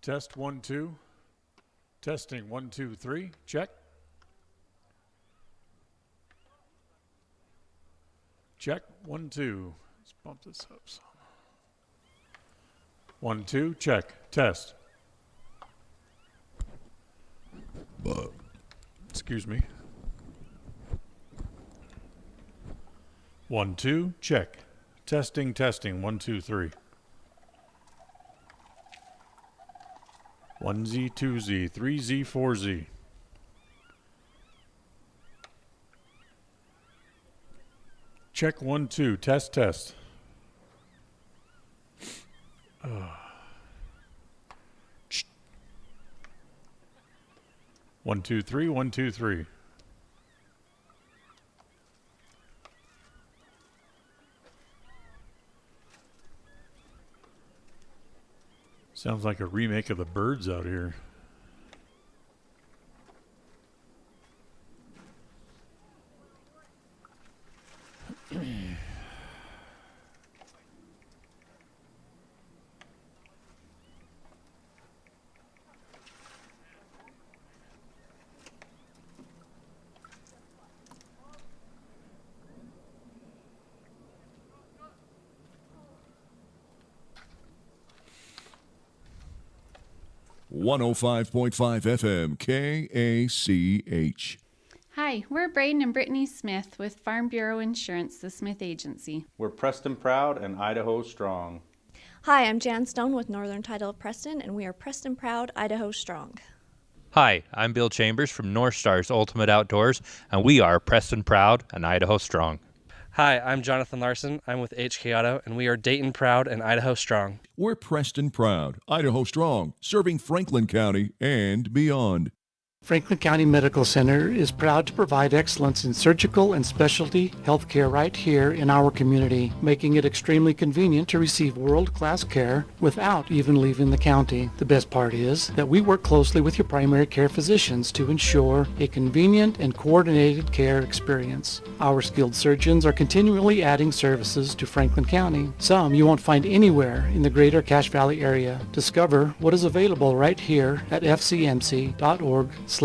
Test 1, 2. Testing 1, 2, 3. Check. Check 1, 2. Let's bump this up some. 1, 2. Check. Test. Excuse me. 1, 2. Check. Testing, testing. 1, 2, 3. 1Z, 2Z, 3Z, 4Z. Check 1, 2. Test, test. 1, 2, 3. 1, 2, 3. Sounds like a remake of the Birds out here. .5 FM KACH. Hi, we're Braden and Brittany Smith with Farm Bureau Insurance, the Smith Agency. We're Preston Proud and Idaho Strong. Hi, I'm Jan Stone with Northern Title of Preston, and we are Preston Proud, Idaho Strong. Hi, I'm Bill Chambers from North Stars Ultimate Outdoors, and we are Preston Proud and Idaho Strong. Hi, I'm Jonathan Larson. I'm with HK Auto, and we are Dayton Proud and Idaho Strong. We're Preston Proud, Idaho Strong, serving Franklin County and beyond. Franklin County Medical Center is proud to provide excellence in surgical and specialty healthcare right here in our community, making it extremely convenient to receive world-class care without even leaving the county. The best part is that we work closely with your primary care physicians to ensure a convenient and coordinated care experience. Our skilled surgeons are continually adding services to Franklin County, some you won't find anywhere in the greater Cache Valley area. Discover what is available right here at fcmc.org/specialty.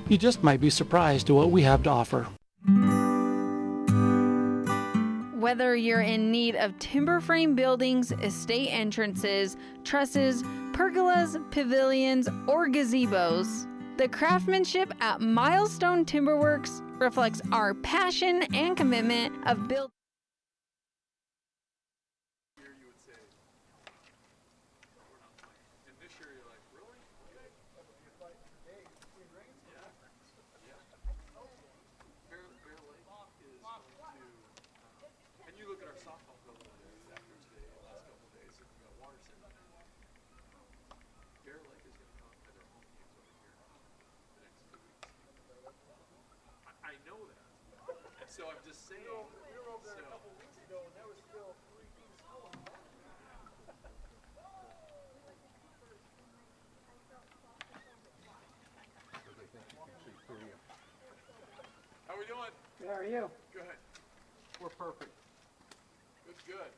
You just might be surprised at what we have to offer. Whether you're in need of timber frame buildings, estate entrances, trusses, pergolas, pavilions, or gazebos, the craftsmanship at Milestone Timberworks reflects our passion and commitment of building. So I'm just saying. We were over there a couple weeks ago, and there was still 3 feet of snow on the ground. How are we doing? How are you? Good. We're perfect. Good, good.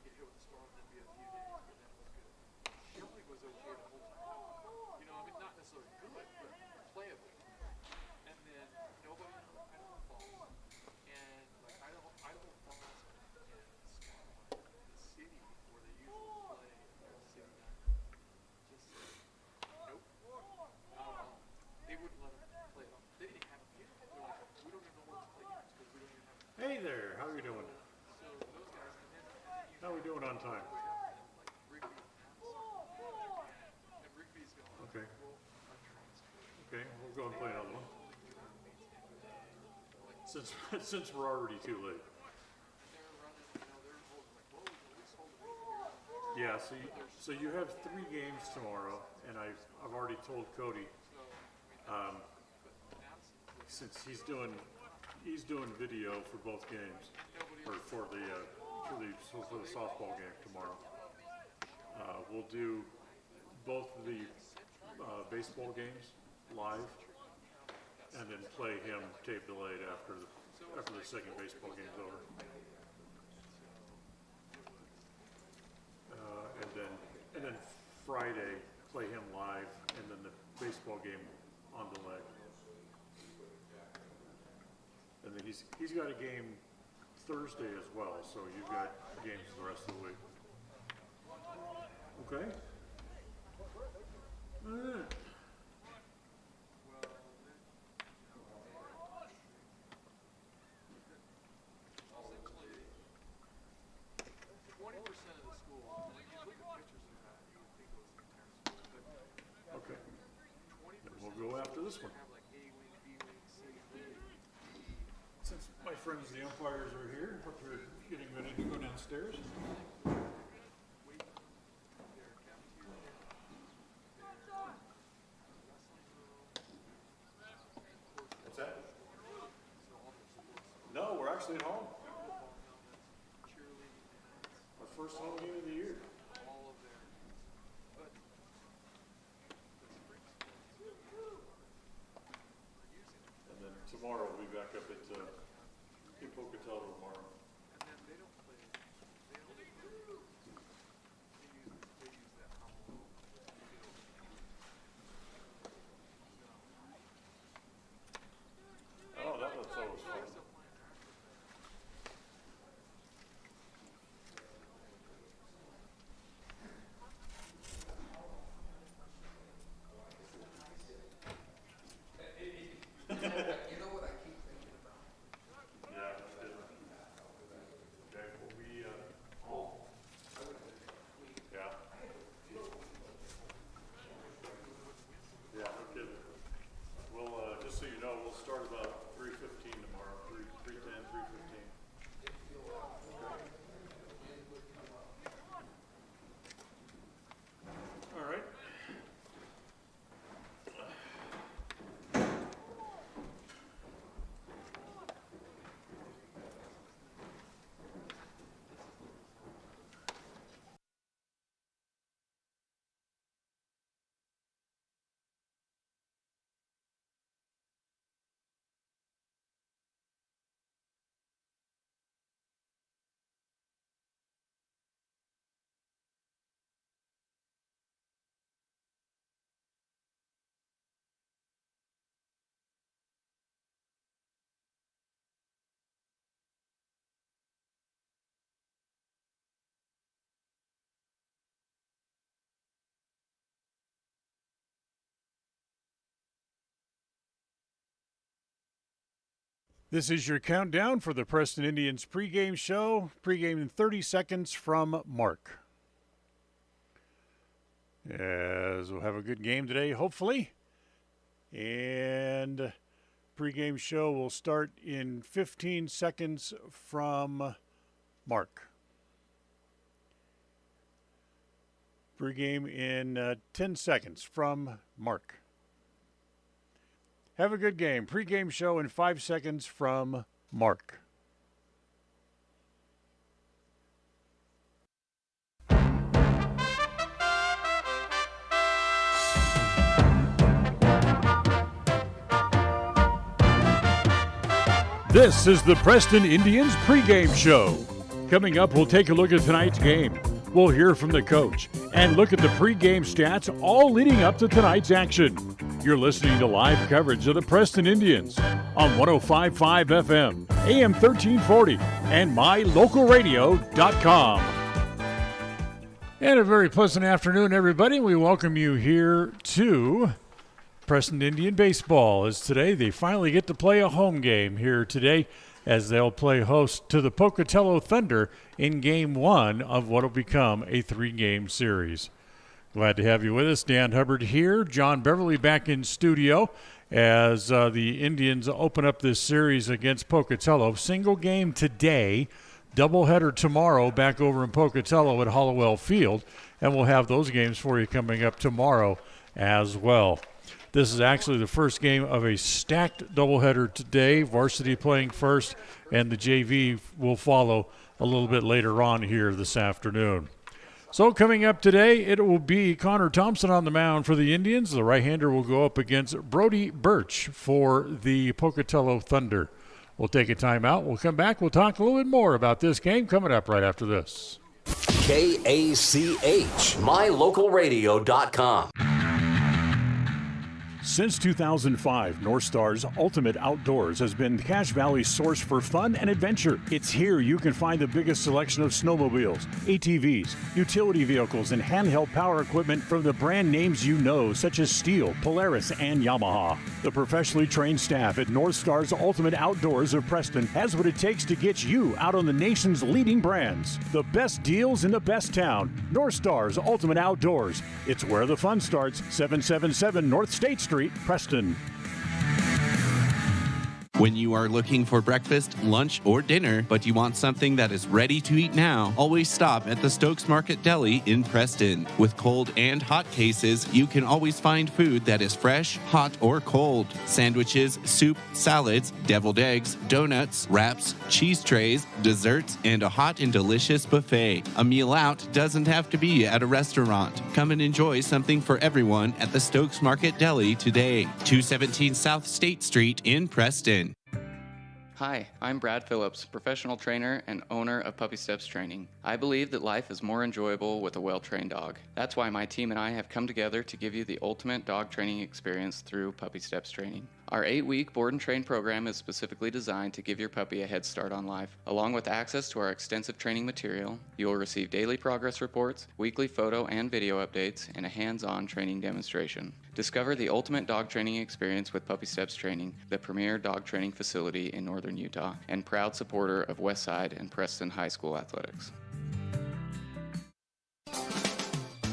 get hit with a storm and then be a few days, but then it was good. Showing was okay the whole time. You know, I mean, not necessarily good, but playable. And then nobody in Idaho Falls, and like Idaho Falls and Skyline, the city where they usually play the city diner, just said, nope, not at all. They wouldn't let them play it off. They didn't have a game. They're like, we don't even know what to play games because we don't even have a Hey there, how are you doing? So those guys, and then you How are we doing on time? like Rigby and Rigby's going, Okay. well, our transfer. Okay, we'll go and play another one. Since we're already too late. They're running, you know, they're holding like, whoa, at least hold the lead here. Yeah, so you have 3 games tomorrow, and I've already told Cody, since he's doing video for both games, or for the softball game tomorrow. We'll do both of the baseball games live, and then play him tape delayed after the second baseball game's over. And then Friday play him live, and then the baseball game on delay. And then he's got a game Thursday as well, so you've got games the rest of the week. Okay? All right. 20% of the school, when you look at pictures of that, you would think it was the entire school, but Okay. 20% Then we'll go after this one. have like A wing, B wing, C wing. Since my friends, the umpires, are here, hope you're getting ready to go downstairs. What's that? No, we're actually at home. Our first home game of the year. All of their, but And then tomorrow we'll be back up at in Pocatello tomorrow. and then they don't play, they only play, they use that hollow. Oh, that looks always fun. Yeah, that's good. Okay, we'll be, yeah. Yeah, no kidding. We'll, just so you know, we'll start about 3:15 tomorrow, 3:10, 3:15. All right. This is your countdown for the Preston Indians pregame show. Pregame in 30 seconds from Mark. As we'll have a good game today, hopefully. And pregame show will start in 15 seconds from Mark. Pregame in 10 seconds from Mark. Have a good game. Pre-game show in 5 seconds from Mark. This is the Preston Indians pregame show. Coming up, we'll take a look at tonight's game. We'll hear from the coach and look at the pregame stats, all leading up to tonight's action. You're listening to live coverage of the Preston Indians on 105.5 FM, AM 1340, and mylocalradio.com. And a very pleasant afternoon, everybody. We welcome you here to Preston Indian Baseball, as today they finally get to play a home game here today, as they'll play host to the Pocatello Thunder in Game 1 of what will become a 3-game series. Glad to have you with us. Dan Hubbard here. John Beverly back in studio as the Indians open up this series against Pocatello. Single game today, doubleheader tomorrow back over in Pocatello at Hollowell Field, and we'll have those games for you coming up tomorrow as well. This is actually the first game of a stacked doubleheader today. Varsity playing first, and the JV will follow a little bit later on here this afternoon. So coming up today, it will be Connor Thompson on the mound for the Indians. The right-hander will go up against Brody Birch for the Pocatello Thunder. We'll take a timeout. We'll come back. We'll talk a little bit more about this game coming up right after this. KACH, mylocalradio.com. Since 2005, North Star's Ultimate Outdoors has been Cache Valley's source for fun and adventure. It's here you can find the biggest selection of snowmobiles, ATVs, utility vehicles, and handheld power equipment from the brand names you know, such as Steel, Polaris, and Yamaha. The professionally trained staff at North Star's Ultimate Outdoors of Preston has what it takes to get you out on the nation's leading brands. The best deals in the best town. North Star's Ultimate Outdoors. It's where the fun starts. 777 North State Street, Preston. When you are looking for breakfast, lunch, or dinner, but you want something that is ready to eat now, always stop at the Stokes Market Deli in Preston. With cold and hot cases, you can always find food that is fresh, hot, or cold. Sandwiches, soup, salads, deviled eggs, donuts, wraps, cheese trays, desserts, and a hot and delicious buffet. A meal out doesn't have to be at a restaurant. Come and enjoy something for everyone at the Stokes Market Deli today. 217 South State Street in Preston. Hi, I'm Brad Phillips, professional trainer and owner of Puppy Steps Training. I believe that life is more enjoyable with a well-trained dog. That's why my team and I have come together to give you the ultimate dog training experience through Puppy Steps Training. Our 8-week board and train program is specifically designed to give your puppy a head start on life. Along with access to our extensive training material, you will receive daily progress reports, weekly photo and video updates, and a hands-on training demonstration. Discover the ultimate dog training experience with Puppy Steps Training, the premier dog training facility in northern Utah, and proud supporter of Westside and Preston High School athletics.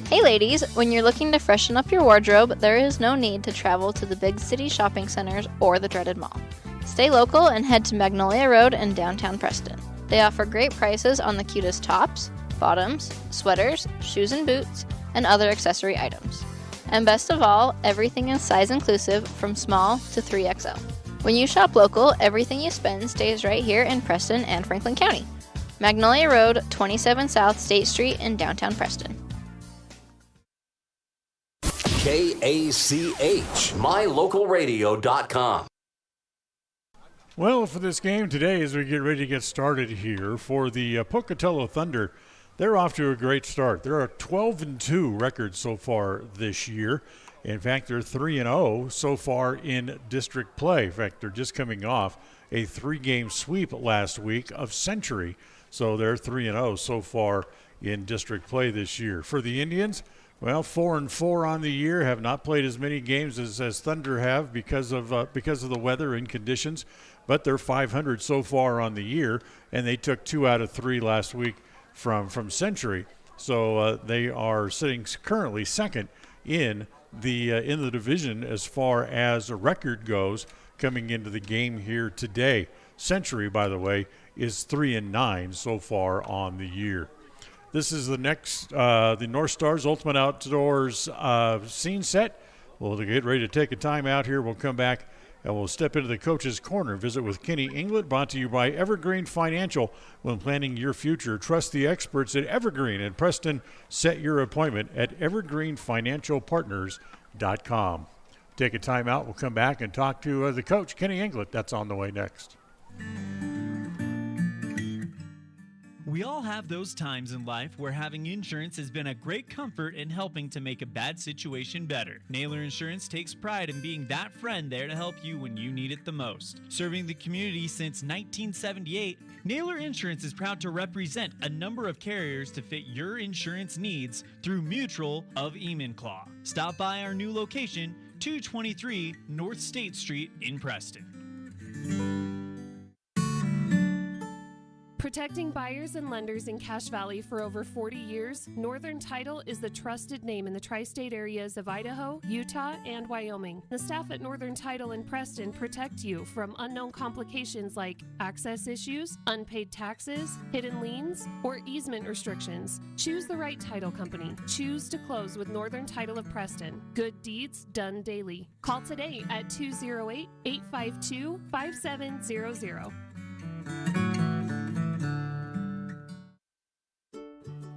Hey ladies, when you're looking to freshen up your wardrobe, there is no need to travel to the big city shopping centers or the dreaded mall. Stay local and head to Magnolia Road in downtown Preston. They offer great prices on the cutest tops, bottoms, sweaters, shoes and boots, and other accessory items. And best of all, everything is size inclusive from small to 3XL. When you shop local, everything you spend stays right here in Preston and Franklin County. Magnolia Road, 27 South State Street in downtown Preston. KACH, mylocalradio.com. Well, for this game today, as we get ready to get started here, for the Pocatello Thunder, they're off to a great start. They're a 12-2 record so far this year. In fact, they're 3-0 so far in district play. In fact, they're just coming off a 3-game sweep last week of Century. So they're 3-0 so far in district play this year. For the Indians, well, 4-4 on the year, have not played as many games as Thunder have because of the weather and conditions, but they're 500 so far on the year, and they took 2 out of 3 last week from Century. So they are sitting currently second in the division as far as a record goes coming into the game here today. Century, by the way, is 3-9 so far on the year. This is the next, the North Stars Ultimate Outdoors scene set. We'll get ready to take a time out here. We'll come back and we'll step into the coach's corner. Visit with Kenny Inglet, brought to you by Evergreen Financial. When planning your future, trust the experts at Evergreen and Preston. Set your appointment at evergreenfinancialpartners.com. Take a time out. We'll come back and talk to the coach, Kenny Inglet. That's on the way next. We all have those times in life where having insurance has been a great comfort in helping to make a bad situation better. Naylor Insurance takes pride in being that friend there to help you when you need it the most. Serving the community since 1978, Naylor Insurance is proud to represent a number of carriers to fit your insurance needs through Mutual of Enumclaw. Stop by our new location, 223 North State Street in Preston. Protecting buyers and lenders in Cache Valley for over 40 years, Northern Title is the trusted name in the tri-state areas of Idaho, Utah, and Wyoming. The staff at Northern Title in Preston protect you from unknown complications like access issues, unpaid taxes, hidden liens, or easement restrictions. Choose the right title company. Choose to close with Northern Title of Preston. Good deeds done daily. Call today at 208-852-5700.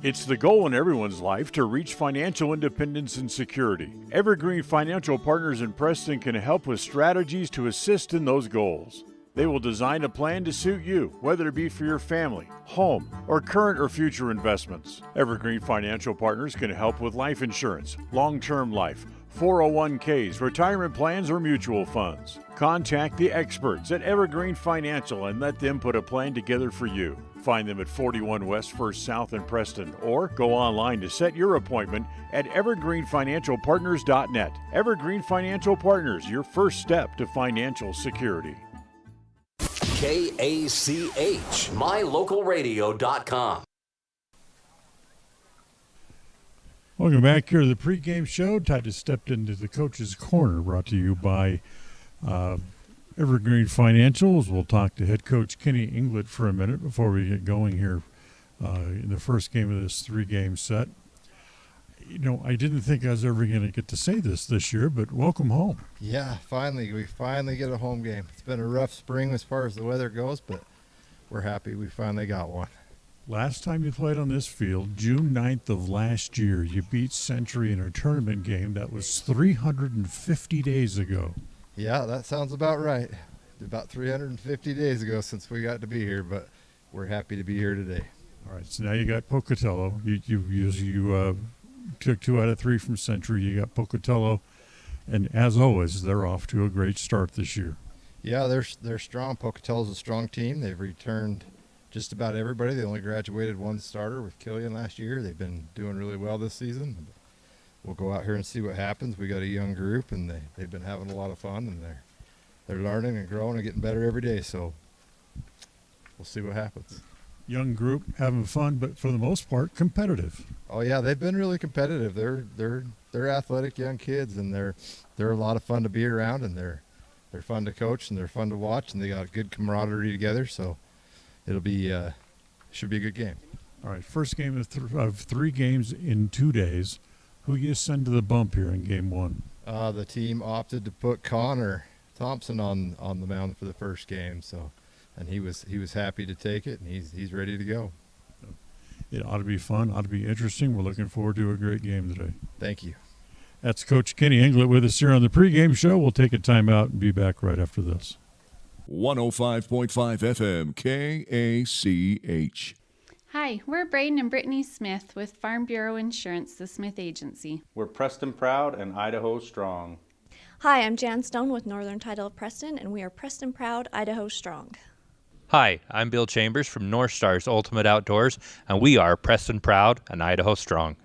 It's the goal in everyone's life to reach financial independence and security. Evergreen Financial Partners in Preston can help with strategies to assist in those goals. They will design a plan to suit you, whether it be for your family, home, or current or future investments. Evergreen Financial Partners can help with life insurance, long-term life, 401ks, retirement plans, or mutual funds. Contact the experts at Evergreen Financial and let them put a plan together for you. Find them at 41 West 1st South in Preston or go online to set your appointment at evergreenfinancialpartners.net. Evergreen Financial Partners, your first step to financial security. KACH, mylocalradio.com. Welcome back here to the pregame show. Titus stepped into the coach's corner, brought to you by Evergreen Financials. We'll talk to head coach Kenny Inglet for a minute before we get going here in the first game of this three-game set. You know, I didn't think I was ever going to get to say this year, but welcome home. Yeah, we finally get a home game. It's been a rough spring as far as the weather goes, but we're happy we finally got one. Last time you played on this field, June 9th of last year, you beat Century in a tournament game that was 350 days ago. Yeah, that sounds about right. About 350 days ago since we got to be here, but we're happy to be here today. All right, so now you got Pocatello. You took 2 out of 3 from Century. You got Pocatello, and as always, they're off to a great start this year. Yeah, they're strong. Pocatello's a strong team. They've returned just about everybody. They only graduated one starter with Killian last year. They've been doing really well this season. We'll go out here and see what happens. We got a young group, and they've been having a lot of fun, and they're learning and growing and getting better every day. So we'll see what happens. Young group, having fun, but for the most part, competitive. Oh yeah, they've been really competitive. They're athletic young kids, and they're a lot of fun to be around, and they're fun to coach, and they're fun to watch, and they got good camaraderie together. So it'll be should be a good game. All right, first game of 3 games in 2 days. Who you send to the bump here in game 1? The team opted to put Connor Thompson on the mound for the first game, and he was happy to take it, and he's ready to go. It ought to be fun, ought to be interesting. We're looking forward to a great game today. Thank you. That's Coach Kenny Inglet with us here on the pregame show. We'll take a timeout and be back right after this. 105.5 FM, KACH. Hi, we're Braden and Brittany Smith with Farm Bureau Insurance, the Smith Agency. We're Preston proud and Idaho strong. Hi, I'm Jan Stone with Northern Title of Preston, and we are Preston proud, Idaho strong. Hi, I'm Bill Chambers from North Stars Ultimate Outdoors, and we are Preston proud and Idaho strong.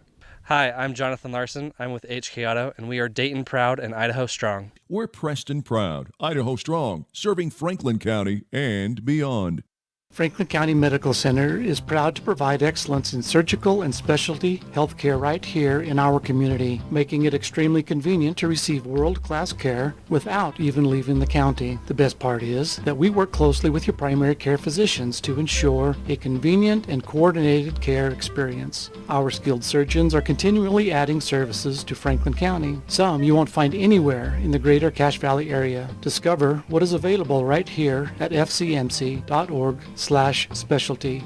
Hi, I'm Jonathan Larson. I'm with HK Auto, and we are Dayton proud and Idaho strong. We're Preston proud, Idaho strong, serving Franklin County and beyond. Franklin County Medical Center is proud to provide excellence in surgical and specialty healthcare right here in our community, making it extremely convenient to receive world-class care without even leaving the county. The best part is that we work closely with your primary care physicians to ensure a convenient and coordinated care experience. Our skilled surgeons are continually adding services to Franklin County, some you won't find anywhere in the greater Cache Valley area. Discover what is available right here at fcmc.org/specialty.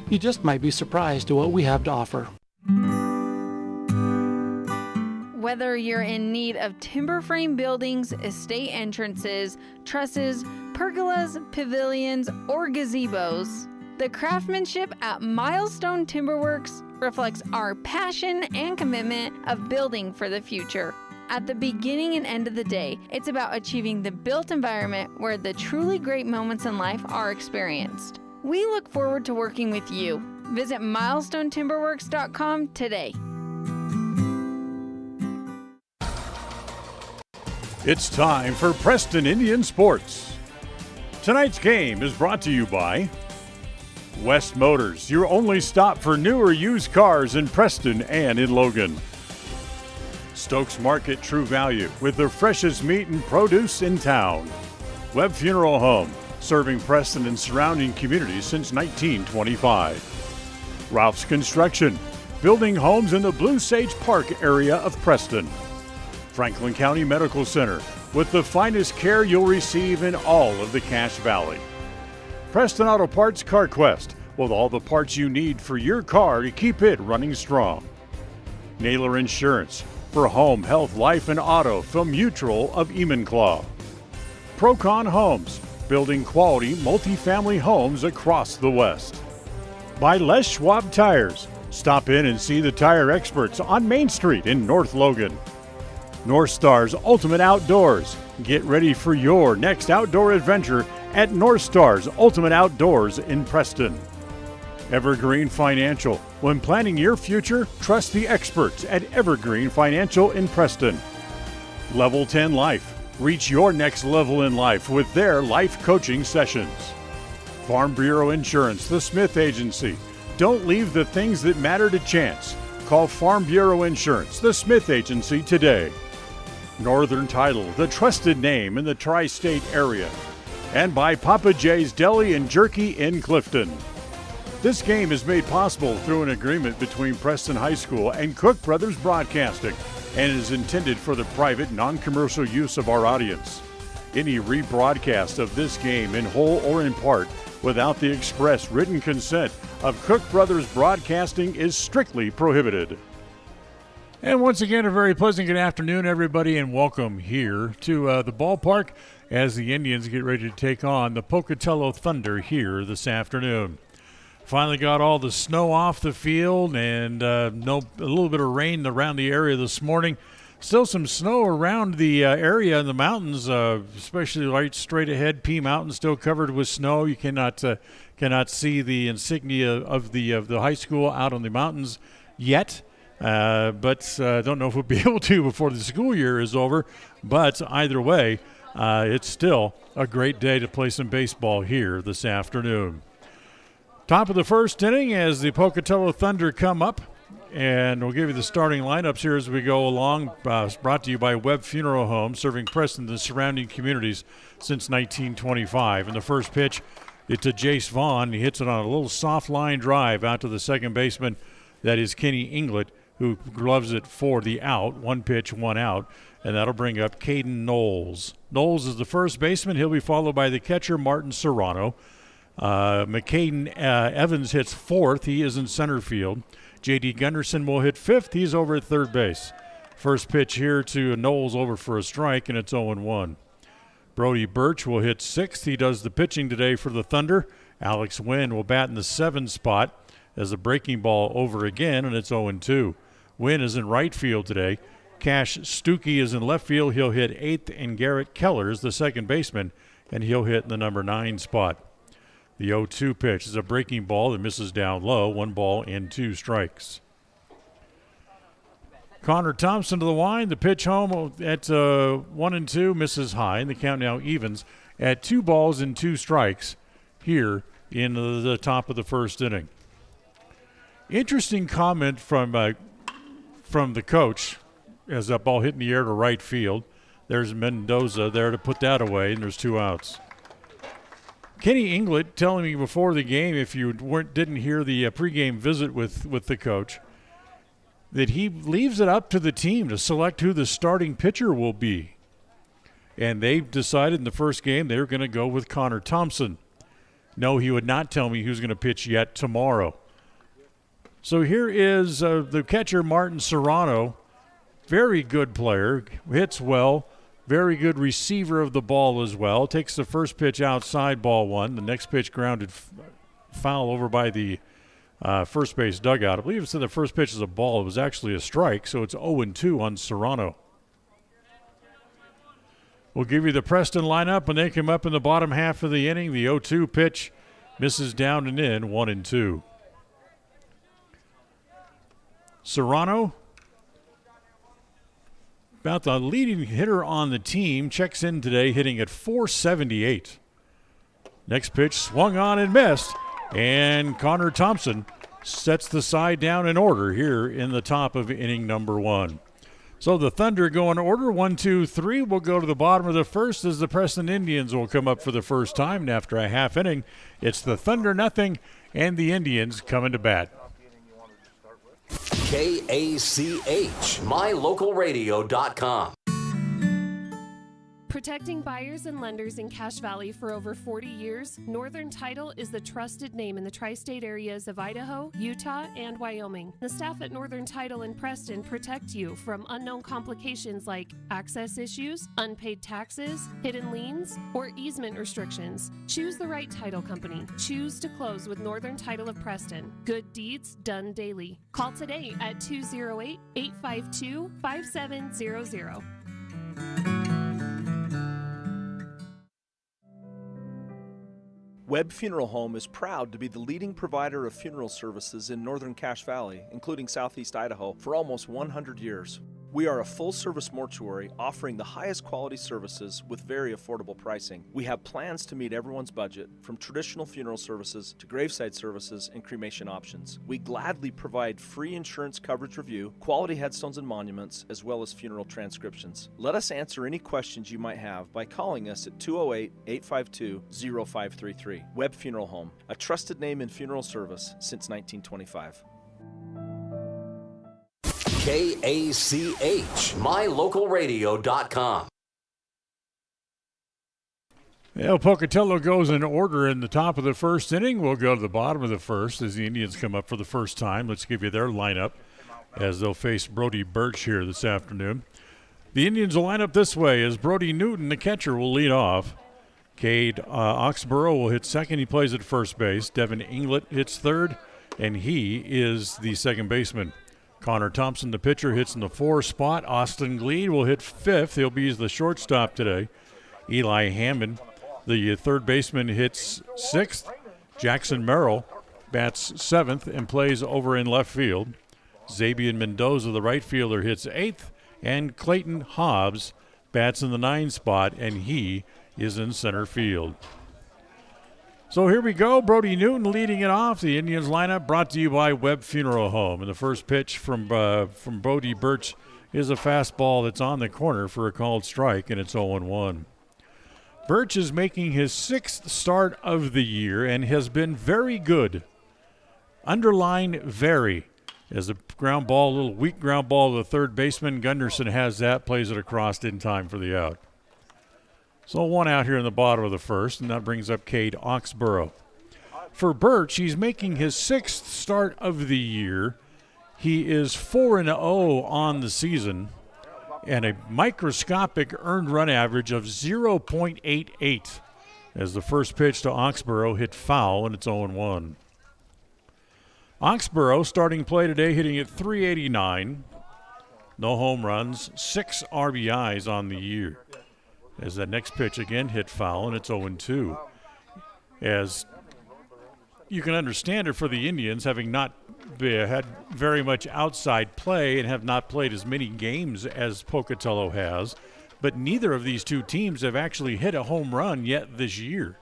You just might be surprised at what we have to offer. Whether you're in need of timber frame buildings, estate entrances, trusses, pergolas, pavilions, or gazebos, The craftsmanship at Milestone Timberworks reflects our passion and commitment of building for the future. At the beginning and end of the day, it's about achieving the built environment where the truly great moments in life are experienced. We look forward to working with you. Visit milestonetimberworks.com today. It's time for Preston Indian Sports. Tonight's game is brought to you by West Motors, your only stop for new or used cars in Preston and in Logan. Stokes Market True Value with the freshest meat and produce in town. Webb Funeral Home, serving Preston and surrounding communities since 1925. Ralph's Construction, building homes in the Blue Sage Park area of Preston. Franklin County Medical Center, with the finest care you'll receive in all of the Cache Valley. Preston Auto Parts CarQuest, with all the parts you need for your car to keep it running strong. Naylor Insurance, for home, health, life, and auto from Mutual of Enumclaw. Procon Homes, building quality multifamily homes across the West. By Les Schwab Tires, stop in and see the tire experts on Main Street in North Logan. North Stars Ultimate Outdoors, get ready for your next outdoor adventure at North Stars Ultimate Outdoors in Preston. Evergreen Financial. When planning your future, trust the experts at Evergreen Financial in Preston. Level 10 Life. Reach your next level in life with their life coaching sessions. Farm Bureau Insurance, the Smith Agency. Don't leave the things that matter to chance. Call Farm Bureau Insurance, the Smith Agency today. Northern Title, the trusted name in the tri-state area. And by Papa J's Deli and Jerky in Clifton. This game is made possible through an agreement between Preston High School and Cook Brothers Broadcasting and is intended for the private, non-commercial use of our audience. Any rebroadcast of this game in whole or in part without the express written consent of Cook Brothers Broadcasting is strictly prohibited. And once again, a very pleasant good afternoon, everybody, and welcome here to the ballpark as the Indians get ready to take on the Pocatello Thunder here this afternoon. Finally got all the snow off the field and a little bit of rain around the area this morning. Still some snow around the area in the mountains, especially right straight ahead. P Mountain still covered with snow. You cannot see the insignia of the high school out on the mountains yet. But don't know if we'll be able to before the school year is over. But either way, it's still a great day to play some baseball here this afternoon. Top of the first inning as the Pocatello Thunder come up, and we'll give you the starting lineups here as we go along. Brought to you by Webb Funeral Home, serving Preston and the surrounding communities since 1925. And the first pitch, it's to Jace Vaughn. He hits it on a little soft line drive out to the second baseman. That is Kenny Inglet, who gloves it for the out. One pitch, one out, and that'll bring up Caden Knowles. Knowles is the first baseman. He'll be followed by the catcher, Martin Serrano. McCaden Evans hits fourth. He is in center field. J.D. Gunderson will hit fifth. He's over at third base. First pitch here to Knowles over for a strike, and it's 0-1. Brody Birch will hit sixth. He does the pitching today for the Thunder. Alex Wynn will bat in the 7 spot as a breaking ball over again, and it's 0-2. Wynn is in right field today. Cash Stuckey is in left field. He'll hit 8th, and Garrett Kellers, the second baseman, and he'll hit in the number 9 spot. The 0-2 pitch is a breaking ball that misses down low. 1 ball and 2 strikes. Connor Thompson to the line. The pitch home at 1-2 misses high, and the count now evens at 2 balls and 2 strikes here in the top of the first inning. Interesting comment from the coach as that ball hit in the air to right field. There's Mendoza there to put that away, and there's 2 outs. Kenny Inglet telling me before the game, if you didn't hear the pregame visit with the coach, that he leaves it up to the team to select who the starting pitcher will be. And they decided in the first game they were going to go with Connor Thompson. No, he would not tell me who's going to pitch yet tomorrow. So here is the catcher, Martin Serrano. Very good player, hits well. Very good receiver of the ball as well. Takes the first pitch outside, ball 1. The next pitch grounded foul over by the first base dugout. I believe it said the first pitch is a ball. It was actually a strike, so it's 0-2 on Serrano. We'll give you the Preston lineup when they come up in the bottom half of the inning. The 0-2 pitch misses down and in, 1-2. Serrano, about the leading hitter on the team, checks in today hitting at .478. Next pitch swung on and missed, and Connor Thompson sets the side down in order here in the top of inning number 1. So the Thunder go in order, 1, 2, 3. We'll go to the bottom of the first as the Preston Indians will come up for the first time. And after a half inning, it's the Thunder nothing and the Indians coming to bat. KACH, mylocalradio.com. Protecting buyers and lenders in Cache Valley for over 40 years, Northern Title is the trusted name in the tri-state areas of Idaho, Utah, and Wyoming. The staff at Northern Title in Preston protect you from unknown complications like access issues, unpaid taxes, hidden liens, or easement restrictions. Choose the right title company. Choose to close with Northern Title of Preston. Good deeds done daily. Call today at 208-852-5700. Webb Funeral Home is proud to be the leading provider of funeral services in northern Cache Valley, including southeast Idaho, for almost 100 years. We are a full-service mortuary offering the highest quality services with very affordable pricing. We have plans to meet everyone's budget, from traditional funeral services to graveside services and cremation options. We gladly provide free insurance coverage review, quality headstones and monuments, as well as funeral transcriptions. Let us answer any questions you might have by calling us at 208-852-0533. Webb Funeral Home, a trusted name in funeral service since 1925. KACH, mylocalradio.com. Well, Pocatello goes in order in the top of the first inning. We'll go to the bottom of the first as the Indians come up for the first time. Let's give you their lineup as they'll face Brody Birch here this afternoon. The Indians will line up this way as Brody Newton, the catcher, will lead off. Cade Oxborough will hit second. He plays at first base. Devin Inglet hits third, and he is the second baseman. Connor Thompson, the pitcher, hits in the 4 spot. Austin Gleed will hit fifth. He'll be the shortstop today. Eli Hammond, the third baseman, hits sixth. Jackson Merrill bats seventh and plays over in left field. Xavier Mendoza, the right fielder, hits eighth. And Clayton Hobbs bats in the 9 spot, and he is in center field. So here we go. Brody Newton leading it off. The Indians lineup brought to you by Webb Funeral Home. And the first pitch from Brody Birch is a fastball that's on the corner for a called strike, and it's 0-1. Birch is making his 6th start of the year and has been very good. Underline very. As a ground ball, a little weak ground ball to the third baseman. Gunderson has that, plays it across in time for the out. So 1 out here in the bottom of the first, and that brings up Cade Oxborough. For Birch, he's making his 6th start of the year. He is 4-0 on the season and a microscopic earned run average of 0.88 as the first pitch to Oxborough hit foul, and it's 0-1. Oxborough starting play today hitting at .389. No home runs, 6 RBIs on the year. As that next pitch again hit foul, and it's 0-2. As you can understand it for the Indians, having not had very much outside play and have not played as many games as Pocatello has, but neither of these two teams have actually hit a home run yet this year.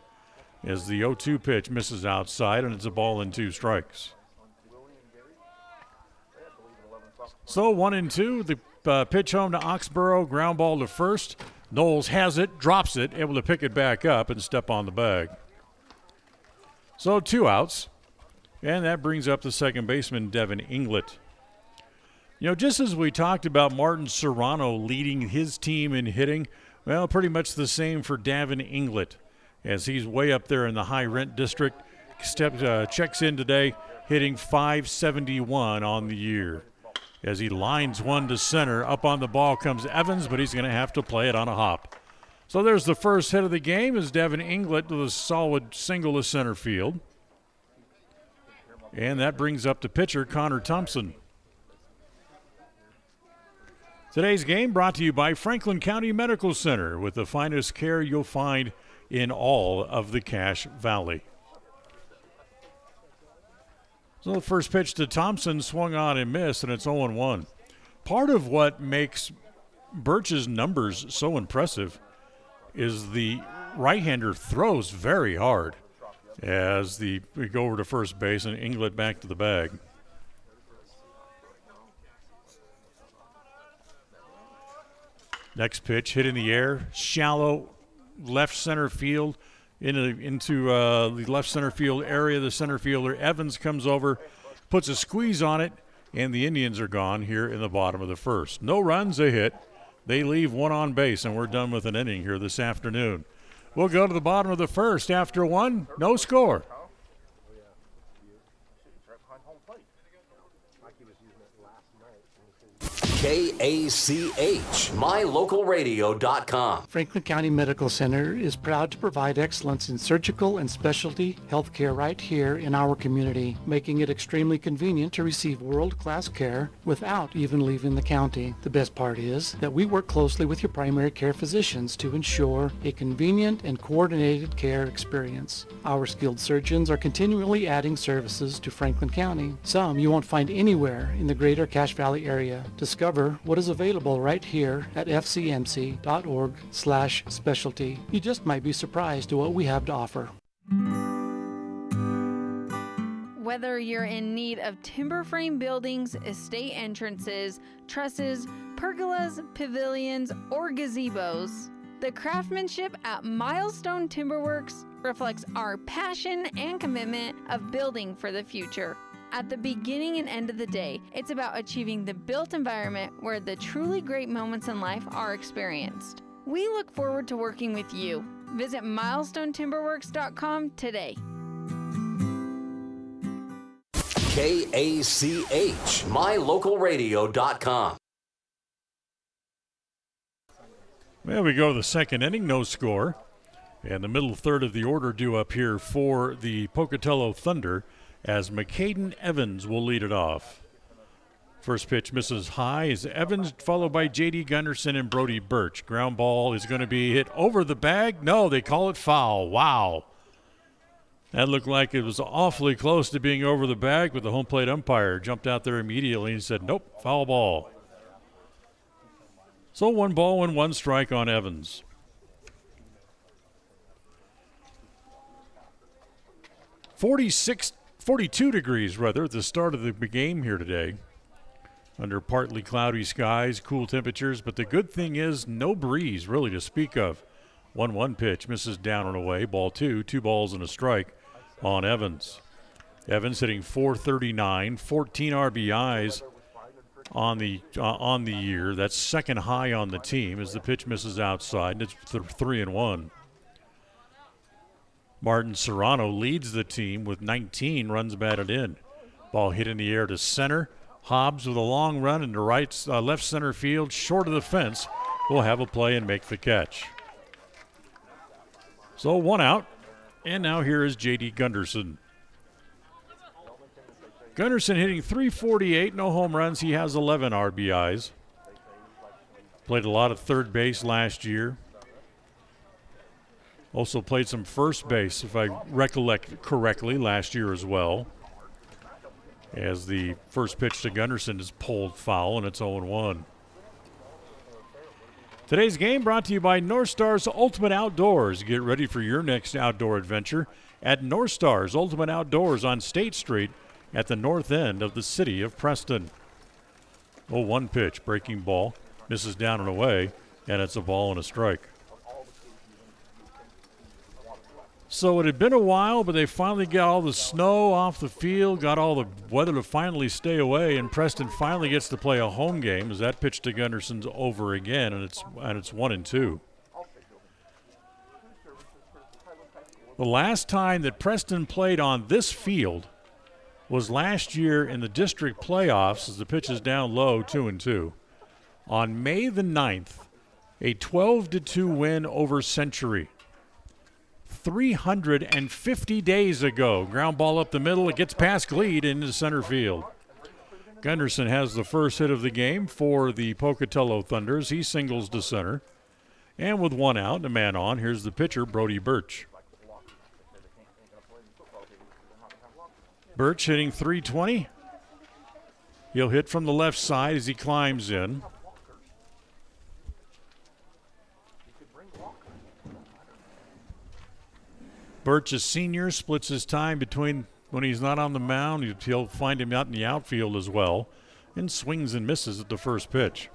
As the 0-2 pitch misses outside, and it's a ball and 2 strikes. So 1-2, the pitch home to Oxborough, ground ball to first. Knowles has it, drops it, able to pick it back up and step on the bag. So 2 outs, and that brings up the second baseman, Devin Inglet. You know, just as we talked about Martin Serrano leading his team in hitting, well, pretty much the same for Devin Inglet, as he's way up there in the high rent district. Checks in today, hitting .571 on the year. As he lines one to center, up on the ball comes Evans, but he's going to have to play it on a hop. So there's the first hit of the game as Devin Inglet with a solid single to center field. And that brings up the pitcher, Connor Thompson. Today's game brought to you by Franklin County Medical Center, with the finest care you'll find in all of the Cache Valley. So the first pitch to Thompson swung on and missed, and it's 0-1. Part of what makes Birch's numbers so impressive is the right-hander throws very hard as we go over to first base and Inglet back to the bag. Next pitch, hit in the air, shallow left center field into the left center field area. The center fielder, Evans, comes over, puts a squeeze on it, and the Indians are gone here in the bottom of the first. No runs, a hit. They leave one on base, and we're done with an inning here this afternoon. We'll go to the bottom of the first. After one, no score. KACH, MyLocalRadio.com. Franklin County Medical Center is proud to provide excellence in surgical and specialty healthcare right here in our community, making it extremely convenient to receive world-class care without even leaving the county. The best part is that we work closely with your primary care physicians to ensure a convenient and coordinated care experience. Our skilled surgeons are continually adding services to Franklin County, some you won't find anywhere in the greater Cache Valley area. Discover what is available right here at fcmc.org/specialty. You just might be surprised at what we have to offer. Whether you're in need of timber frame buildings, estate entrances, trusses, pergolas, pavilions, or gazebos, the craftsmanship at Milestone Timberworks reflects our passion and commitment of building for the future. At the beginning and end of the day, it's about achieving the built environment where the truly great moments in life are experienced. We look forward to working with you. Visit milestonetimberworks.com today. KACH, MyLocalRadio.com. Well, we go to the second inning, no score. And the middle third of the order due up here for the Pocatello Thunder, as McCaden Evans will lead it off. First pitch misses high is Evans, followed by J.D. Gunderson and Brody Birch. Ground ball is going to be hit over the bag. No, they call it foul. Wow. That looked like it was awfully close to being over the bag, but the home plate umpire jumped out there immediately and said, nope, foul ball. So 1 ball and 1 strike on Evans. Forty-two degrees, rather, at the start of the game here today. Under partly cloudy skies, cool temperatures, but the good thing is no breeze really to speak of. 1-1 pitch, misses down and away. Ball 2, 2 balls and a strike on Evans. Evans hitting .439, 14 RBIs on the year. That's second high on the team as the pitch misses outside, and it's 3-1. Martin Serrano leads the team with 19 runs batted in. Ball hit in the air to center. Hobbs with a long run into left center field, short of the fence, will have a play and make the catch. So 1 out, and now here is J.D. Gunderson. Gunderson hitting .348, no home runs. He has 11 RBIs. Played a lot of third base last year. Also played some first base, if I recollect correctly, last year as well. As the first pitch to Gunderson is pulled foul, and it's 0-1. Today's game brought to you by North Star's Ultimate Outdoors. Get ready for your next outdoor adventure at North Star's Ultimate Outdoors on State Street at the north end of the city of Preston. 0-1 pitch, breaking ball, misses down and away, and it's a ball and a strike. So it had been a while, but they finally got all the snow off the field, got all the weather to finally stay away, and Preston finally gets to play a home game as that pitch to Gunderson's over again, and it's 1-2. The last time that Preston played on this field was last year in the district playoffs as the pitch is down low, 2-2. On May the 9th, a 12-2 win over Century. 350 days ago. Ground ball up the middle. It gets past Gleed into center field. Gunderson has the first hit of the game for the Pocatello Thunders. He singles to center. And with one out and a man on, here's the pitcher, Brody Birch. Birch hitting .320. He'll hit from the left side as he climbs in. Birch, a senior, splits his time between when he's not on the mound. He'll find him out in the outfield as well, and swings and misses at the first pitch.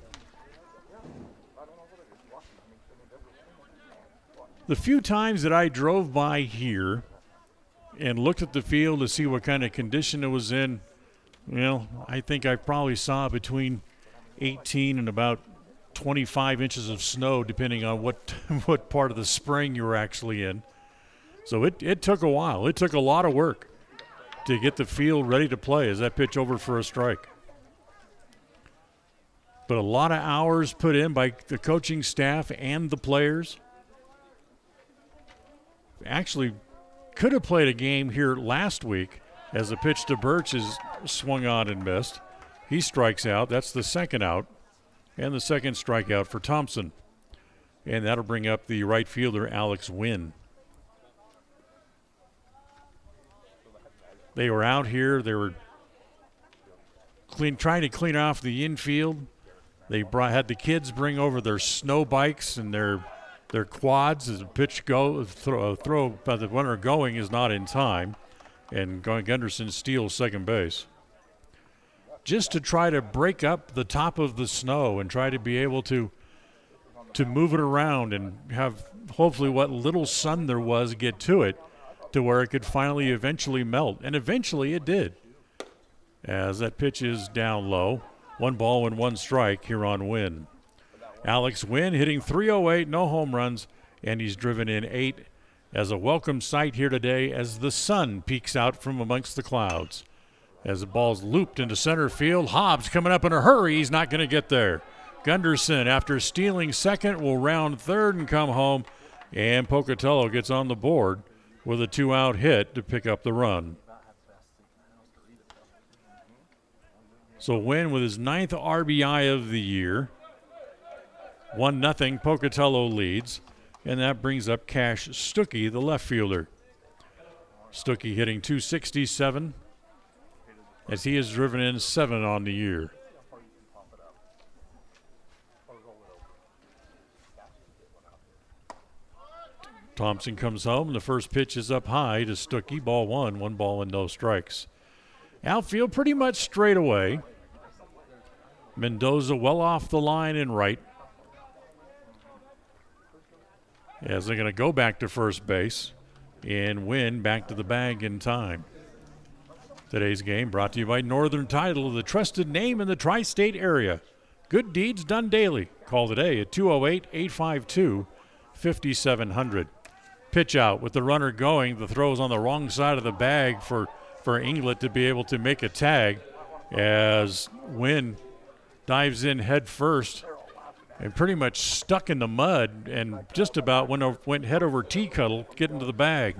The few times that I drove by here and looked at the field to see what kind of condition it was in, well, I think I probably saw between 18 and about 25 inches of snow, depending on what part of the spring you were actually in. So it took a while. It took a lot of work to get the field ready to play as that pitch over for a strike. But a lot of hours put in by the coaching staff and the players. Actually could have played a game here last week as the pitch to Birch is swung on and missed. He strikes out. That's the second out. And the second strikeout for Thompson. And that'll bring up the right fielder, Alex Wynn. They were out here. They were trying to clean off the infield. They had the kids bring over their snow bikes and their quads as the pitch throw by the runner going is not in time. And Gunderson steals second base. Just to try to break up the top of the snow and try to be able to move it around and have hopefully what little sun there was get to it to where it could finally eventually melt. And eventually it did. As that pitch is down low. 1 ball and 1 strike here on Wynn. Alex Wynn hitting .308, no home runs, and he's driven in 8 as a welcome sight here today as the sun peeks out from amongst the clouds. As the ball's looped into center field, Hobbs coming up in a hurry. He's not going to get there. Gunderson, after stealing second, will round third and come home, and Pocatello gets on the board with a 2-out hit to pick up the run. So Wynn with his 9th RBI of the year. 1-0 Pocatello leads, and that brings up Cash Stuckey, the left fielder. Stuckey hitting .267 as he has driven in 7 on the year. Thompson comes home. The first pitch is up high to Stuckey. Ball 1, 1 ball and no strikes. Outfield pretty much straight away. Mendoza well off the line and right. As they're going to go back to first base and Win back to the bag in time. Today's game brought to you by Northern Title, the trusted name in the tri-state area. Good deeds done daily. Call today at 208-852-5700. Pitch out with the runner going. The throw's on the wrong side of the bag for Inglet to be able to make a tag as Wynn dives in head first and pretty much stuck in the mud and just about went head over tea kettle getting to the bag.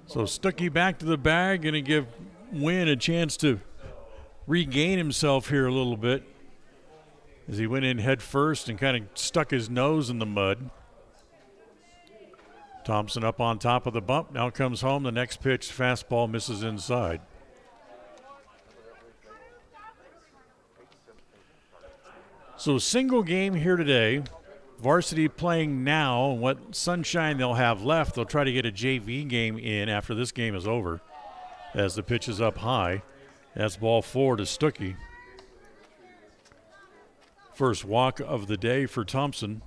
So Stuckey back to the bag, going to give Wynn a chance to regain himself here a little bit as he went in head first and kind of stuck his nose in the mud. Thompson up on top of the bump. Now comes home. The next pitch, fastball, misses inside. So single game here today. Varsity playing now, and what sunshine they'll have left, they'll try to get a JV game in after this game is over as the pitch is up high. That's ball 4 to Stuckey. First walk of the day for Thompson.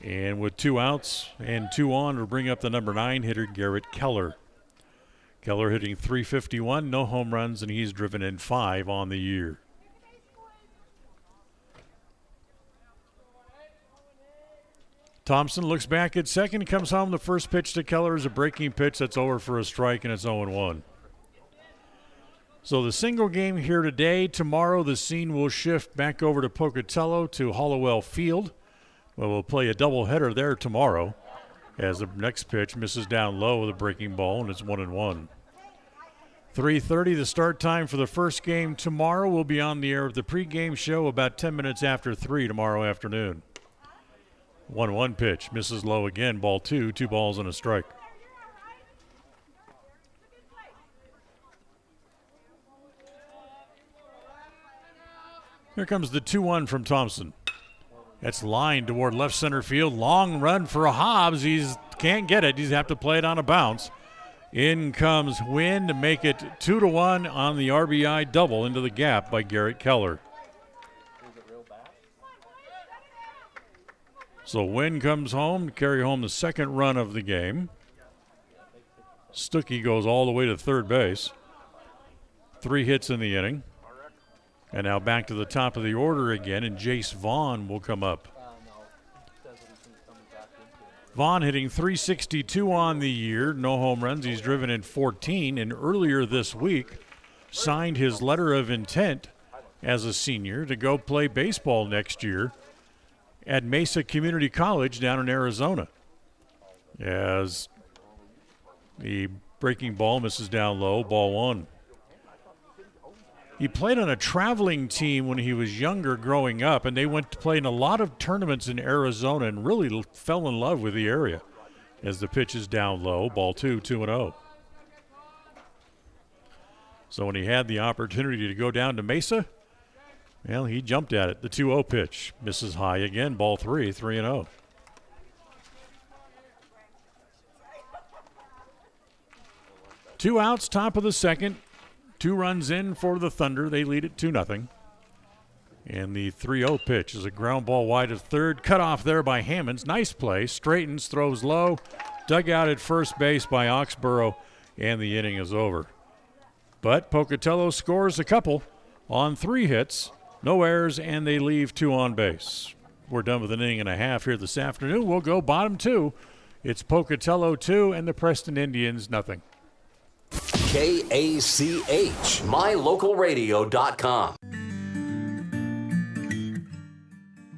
And with 2 outs and 2 on, we'll bring up the number 9 hitter, Garrett Keller. Keller hitting .351, no home runs, and he's driven in 5 on the year. Thompson looks back at second, comes home. The first pitch to Keller is a breaking pitch that's over for a strike, and it's 0-1. So the single game here today. Tomorrow the scene will shift back over to Pocatello to Hollowell Field. Well, we'll play a doubleheader there tomorrow as the next pitch misses down low with a breaking ball, and it's 1-1. 3:30 the start time for the first game tomorrow. We'll be on the air with the pregame show about 10 minutes after 3 tomorrow afternoon. 1-1 pitch, misses low again, ball 2, 2 balls and a strike. Here comes the 2-1 from Thompson. That's lined toward left center field. Long run for Hobbs. He can't get it. He's have to play it on a bounce. In comes Wynn to make it 2-1 on the RBI double into the gap by Garrett Keller. So Wynn comes home to carry home the second run of the game. Stuckey goes all the way to third base. 3 hits in the inning. And now back to the top of the order again, and Jace Vaughn will come up. Vaughn hitting .362 on the year, no home runs. He's driven in 14, and earlier this week signed his letter of intent as a senior to go play baseball next year at Mesa Community College down in Arizona. As the breaking ball misses down low, ball 1. He played on a traveling team when he was younger growing up, and they went to play in a lot of tournaments in Arizona and really fell in love with the area. As the pitch is down low, ball 2, 2-0. So when he had the opportunity to go down to Mesa, well, he jumped at it. The 2-0 pitch misses high again, ball 3, 3-0. Two outs, top of the second. 2 runs in for the Thunder. They lead it 2-0. And the 3-0 pitch is a ground ball wide of third. Cut off there by Hammonds. Nice play. Straightens, throws low. Dug out at first base by Oxborough, and the inning is over. But Pocatello scores a couple on 3 hits. No errors, and they leave 2 on base. We're done with an inning and a half here this afternoon. We'll go bottom 2. It's Pocatello 2 and the Preston Indians 0. KACH, mylocalradio.com.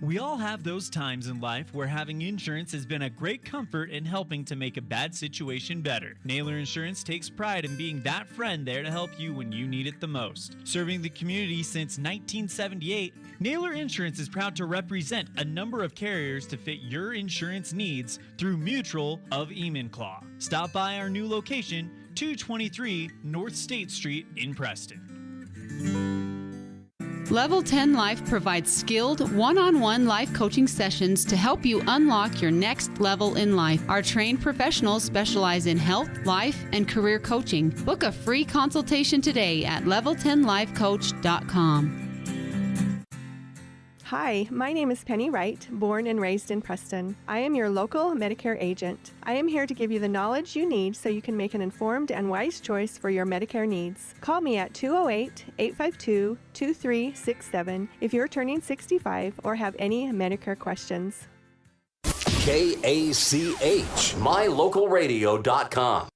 We all have those times in life where having insurance has been a great comfort in helping to make a bad situation better. Naylor Insurance takes pride in being that friend there to help you when you need it the most. Serving the community since 1978, Naylor Insurance is proud to represent a number of carriers to fit your insurance needs through Mutual of Enumclaw. Stop by our new location, 223 North State Street in Preston. Level 10 Life provides skilled, one-on-one life coaching sessions to help you unlock your next level in life. Our trained professionals specialize in health, life, and career coaching. Book a free consultation today at level10lifecoach.com. Hi, my name is Penny Wright, born and raised in Preston. I am your local Medicare agent. I am here to give you the knowledge you need so you can make an informed and wise choice for your Medicare needs. Call me at 208-852-2367 if you're turning 65 or have any Medicare questions. KACH, mylocalradio.com.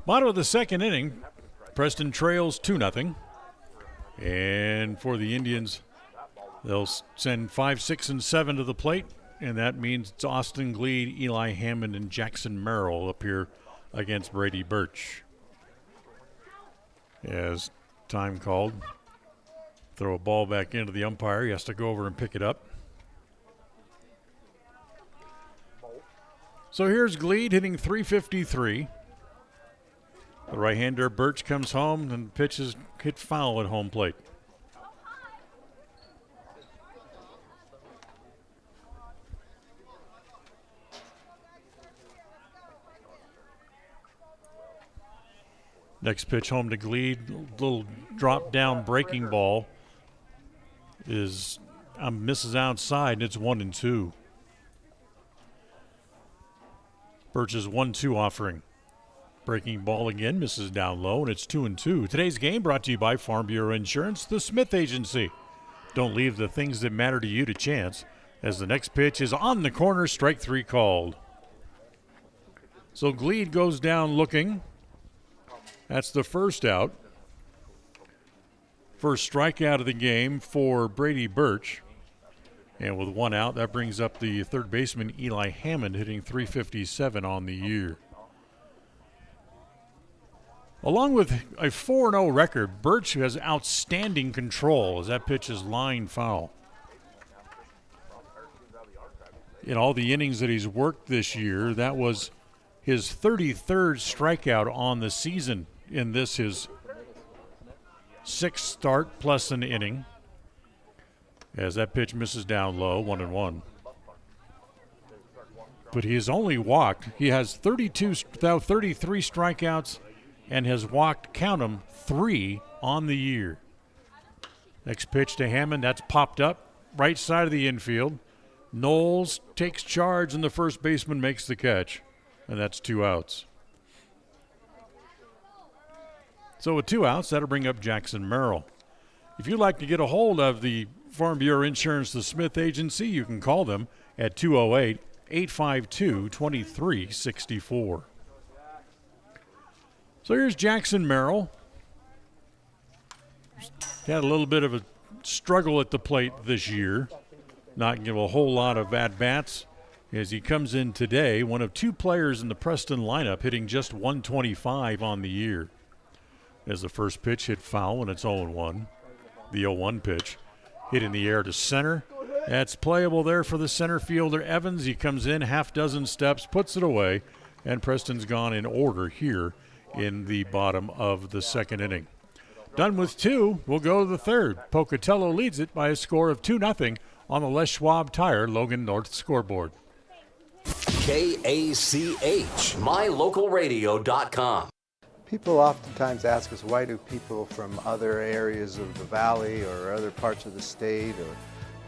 Bottom of the second inning. Preston trails 2-0. And for the Indians, they'll send 5, 6, and 7 to the plate. And that means it's Austin Gleed, Eli Hammond, and Jackson Merrill up here against Brady Birch. As time called, throw a ball back into the umpire. He has to go over and pick it up. So here's Gleed hitting .353. The right-hander Birch comes home and pitches hit foul at home plate. Next pitch home to Gleed. Little drop down breaking ball is misses outside, and it's 1-2. Birch's 1-2 offering. Breaking ball again, misses down low, and it's 2-2. Today's game brought to you by Farm Bureau Insurance, the Smith Agency. Don't leave the things that matter to you to chance, as the next pitch is on the corner, strike 3 called. So Gleed goes down looking. That's the first out. First strikeout of the game for Brady Birch. And with one out, that brings up the third baseman, Eli Hammond, hitting .357 on the year. Along with a 4-0 record, Birch has outstanding control as that pitch is line foul. In all the innings that he's worked this year, that was his 33rd strikeout on the season in this, his sixth start plus an inning. As that pitch misses down low, 1-1. But he has only walked. He has 33 strikeouts and has walked, count them, 3 on the year. Next pitch to Hammond, that's popped up, right side of the infield. Knowles takes charge and the first baseman makes the catch, and that's 2 outs. So with 2 outs, that'll bring up Jackson Merrill. If you'd like to get a hold of the Farm Bureau Insurance, the Smith Agency, you can call them at 208-852-2364. So here's Jackson Merrill. Had a little bit of a struggle at the plate this year. Not give a whole lot of at-bats as he comes in today, one of 2 players in the Preston lineup hitting just 125 on the year. As the first pitch hit foul and it's 0-1. The 0-1 pitch hit in the air to center. That's playable there for the center fielder Evans. He comes in, half dozen steps, puts it away, and Preston's gone in order here in the bottom of the second inning. Done with 2, we'll go to the third. Pocatello leads it by a score of 2-0 on the Les Schwab Tire Logan North scoreboard. KACH, mylocalradio.com. People oftentimes ask us, why do people from other areas of the valley or other parts of the state or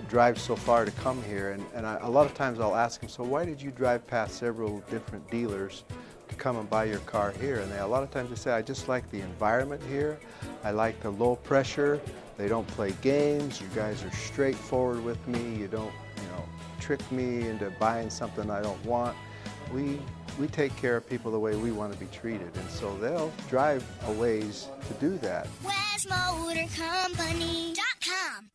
drive so far to come here? And a lot of times I'll ask them, so why did you drive past several different dealers to come and buy your car here? And a lot of times they say, I just like the environment here. I like the low pressure. They don't play games. You guys are straightforward with me. You don't, trick me into buying something I don't want. We take care of people the way we want to be treated, and so they'll drive a ways to do that. WestMotorCompany.com.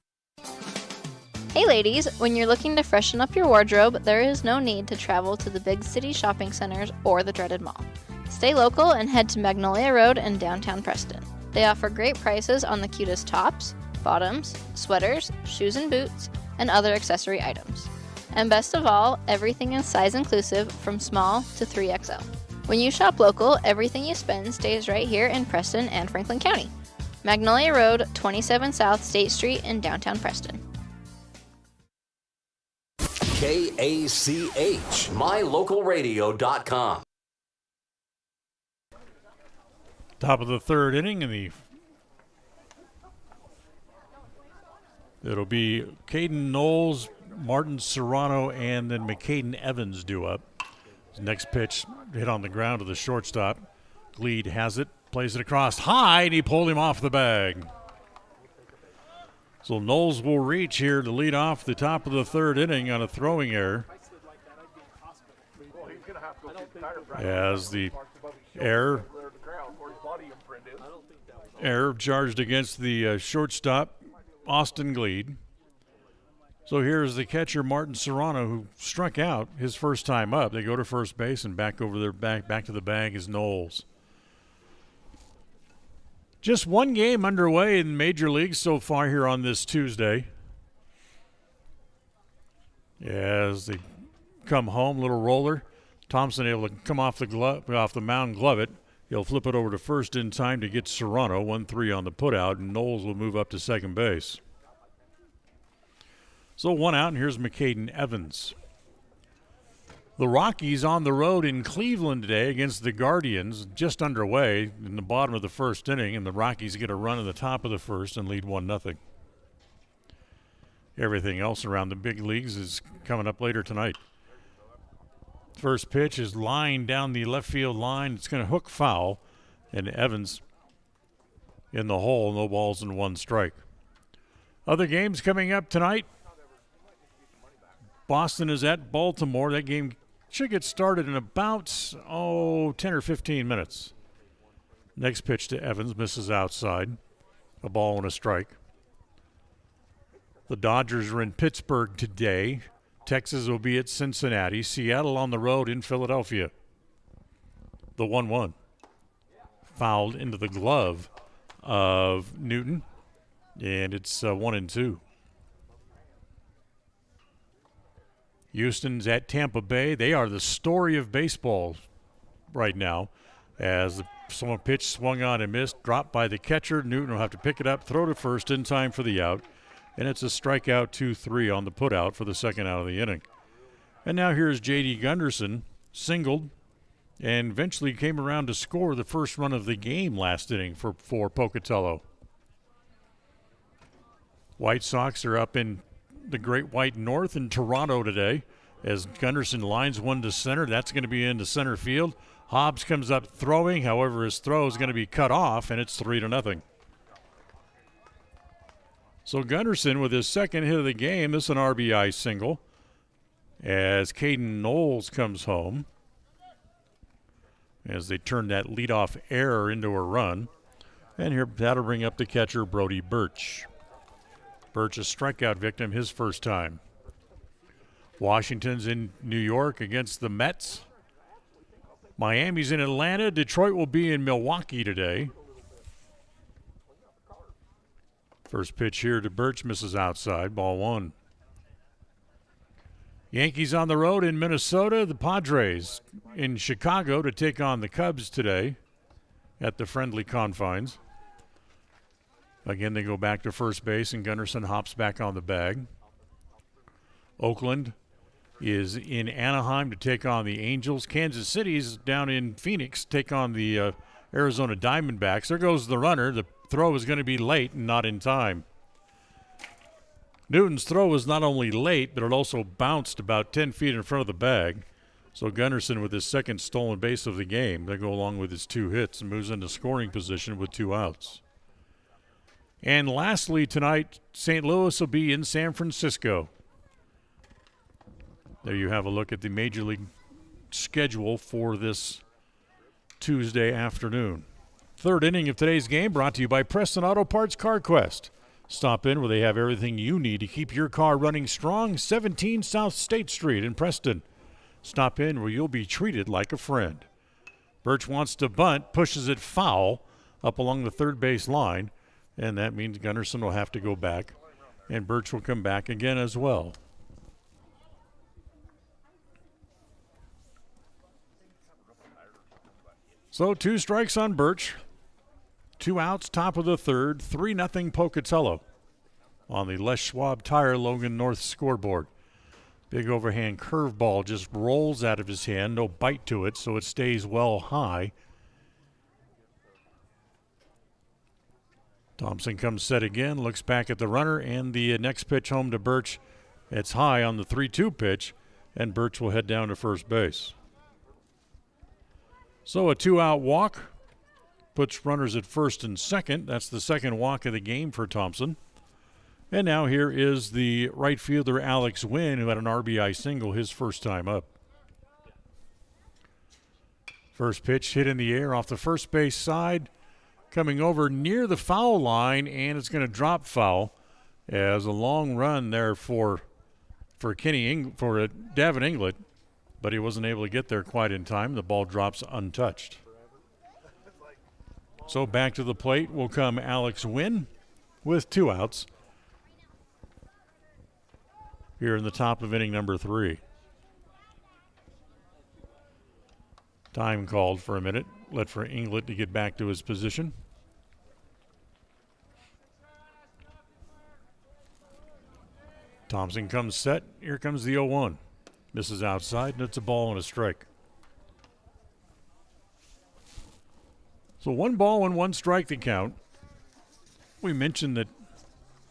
Hey ladies, when you're looking to freshen up your wardrobe, there is no need to travel to the big city shopping centers or the dreaded mall. Stay local and head to Magnolia Road in downtown Preston. They offer great prices on the cutest tops, bottoms, sweaters, shoes and boots, and other accessory items. And best of all, everything is size inclusive from small to 3XL. When you shop local, everything you spend stays right here in Preston and Franklin County. Magnolia Road, 27 South State Street in downtown Preston. KACH, mylocalradio.com. Top of the third inning, it'll be Caden Knowles, Martin Serrano, and then McCaden Evans due up. His next pitch hit on the ground to the shortstop. Gleed has it, plays it across high, and he pulled him off the bag. So Knowles will reach here to lead off the top of the third inning on a throwing error. As the error charged against the shortstop, Austin Gleed. So here's the catcher, Martin Serrano, who struck out his first time up. They go to first base, and back over their back to the bag is Knowles. Just one game underway in Major League so far here on this Tuesday. As they come home, little roller. Thompson able to come off the mound, glove it. He'll flip it over to first in time to get Serrano, 1-3 on the putout, and Knowles will move up to second base. So 1 out, and here's McCaden Evans. The Rockies on the road in Cleveland today against the Guardians, just underway in the bottom of the first inning, and the Rockies get a run in the top of the first and lead 1-0. Everything else around the big leagues is coming up later tonight. First pitch is lined down the left field line. It's going to hook foul, and Evans in the hole, no balls and 1 strike. Other games coming up tonight. Boston is at Baltimore. That game Should get started in about, 10 or 15 minutes. Next pitch to Evans, misses outside. A ball and a strike. The Dodgers are in Pittsburgh today. Texas will be at Cincinnati. Seattle on the road in Philadelphia. The 1-1. Fouled into the glove of Newton. And it's 1-2. Houston's at Tampa Bay. They are the story of baseball right now. As someone pitch swung on and missed, dropped by the catcher. Newton will have to pick it up, throw to first in time for the out. And it's a strikeout 2-3 on the putout for the second out of the inning. And now here's J.D. Gunderson, singled, and eventually came around to score the first run of the game last inning for Pocatello. White Sox are up in the Great White North in Toronto today as Gunderson lines one to center. That's going to be into center field. Hobbs comes up throwing. However, his throw is going to be cut off, and it's 3-0. So Gunderson with his second hit of the game. This is an RBI single as Caden Knowles comes home as they turn that leadoff error into a run. And here that'll bring up the catcher, Brody Birch. Birch, a strikeout victim, his first time. Washington's in New York against the Mets. Miami's in Atlanta. Detroit will be in Milwaukee today. First pitch here to Birch, misses outside, ball 1. Yankees on the road in Minnesota. The Padres in Chicago to take on the Cubs today at the friendly confines. Again, they go back to first base, and Gunderson hops back on the bag. Oakland is in Anaheim to take on the Angels. Kansas City's down in Phoenix to take on the Arizona Diamondbacks. There goes the runner. The throw is going to be late and not in time. Newton's throw was not only late, but it also bounced about 10 feet in front of the bag. So Gunderson with his second stolen base of the game. They go along with his 2 hits and moves into scoring position with 2 outs. And lastly tonight, St. Louis will be in San Francisco. There you have a look at the Major League schedule for this Tuesday afternoon. Third inning of today's game brought to you by Preston Auto Parts Car Quest. Stop in where they have everything you need to keep your car running strong. 17 South State Street in Preston. Stop in where you'll be treated like a friend. Birch wants to bunt, pushes it foul up along the third base line. And that means Gunderson will have to go back, and Birch will come back again as well. So 2 strikes on Birch, 2 outs, top of the third, 3-0 Pocatello on the Les Schwab Tire Logan North scoreboard. Big overhand curveball just rolls out of his hand, no bite to it, so it stays well high. Thompson comes set again, looks back at the runner, and the next pitch home to Birch. It's high on the 3-2 pitch, and Birch will head down to first base. So a 2-out walk puts runners at first and second. That's the second walk of the game for Thompson. And now here is the right fielder Alex Wynn, who had an RBI single his first time up. First pitch hit in the air off the first base side. Coming over near the foul line, and it's going to drop foul as a long run there for Davin Inglett, but he wasn't able to get there quite in time. The ball drops untouched. So back to the plate will come Alex Wynn with 2 outs here in the top of inning number 3. Time called for a minute. Let for Inglett to get back to his position. Thompson comes set. Here comes the 0-1. Misses outside, and it's a ball and a strike. So 1 ball and 1 strike to count. We mentioned that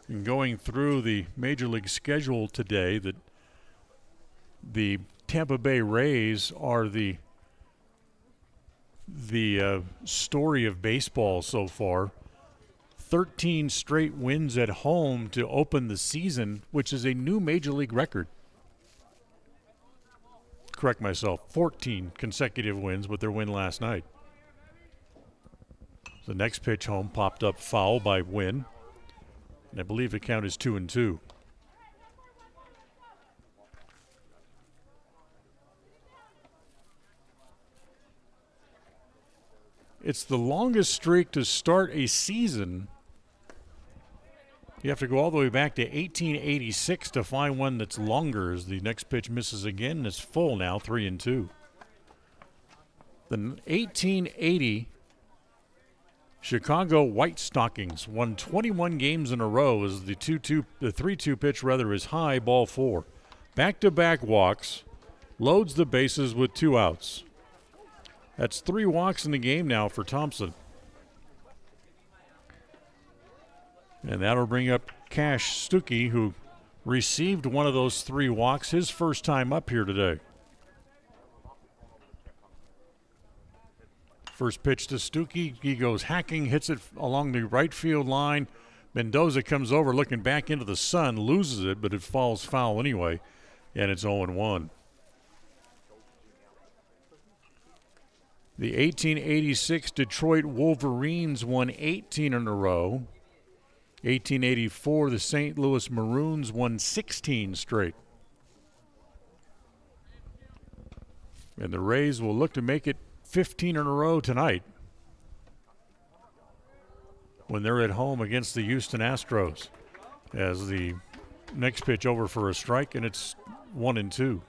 in going through the Major League schedule today that the Tampa Bay Rays are the story of baseball so far. 13 straight wins at home to open the season, which is a new Major League record. correct myself, 14 consecutive wins with their win last night. The next pitch home popped up foul by Wynn. And I believe the count is 2-2. It's the longest streak to start a season. You have to go all the way back to 1886 to find one that's longer, as the next pitch misses again, and it's full now, 3-2. The 1880 Chicago White Stockings won 21 games in a row as the 3-2 pitch rather is high, ball 4. Back-to-back walks, loads the bases with 2 outs. That's 3 walks in the game now for Thompson. And that'll bring up Cash Stuckey, who received one of those 3 walks, his first time up here today. First pitch to Stuckey. He goes hacking, hits it along the right field line. Mendoza comes over looking back into the sun, loses it, but it falls foul anyway, and it's 0-1. The 1886 Detroit Wolverines won 18 in a row. 1884, the St. Louis Maroons won 16 straight. And the Rays will look to make it 15 in a row tonight when they're at home against the Houston Astros, as the next pitch over for a strike, and it's 1-2.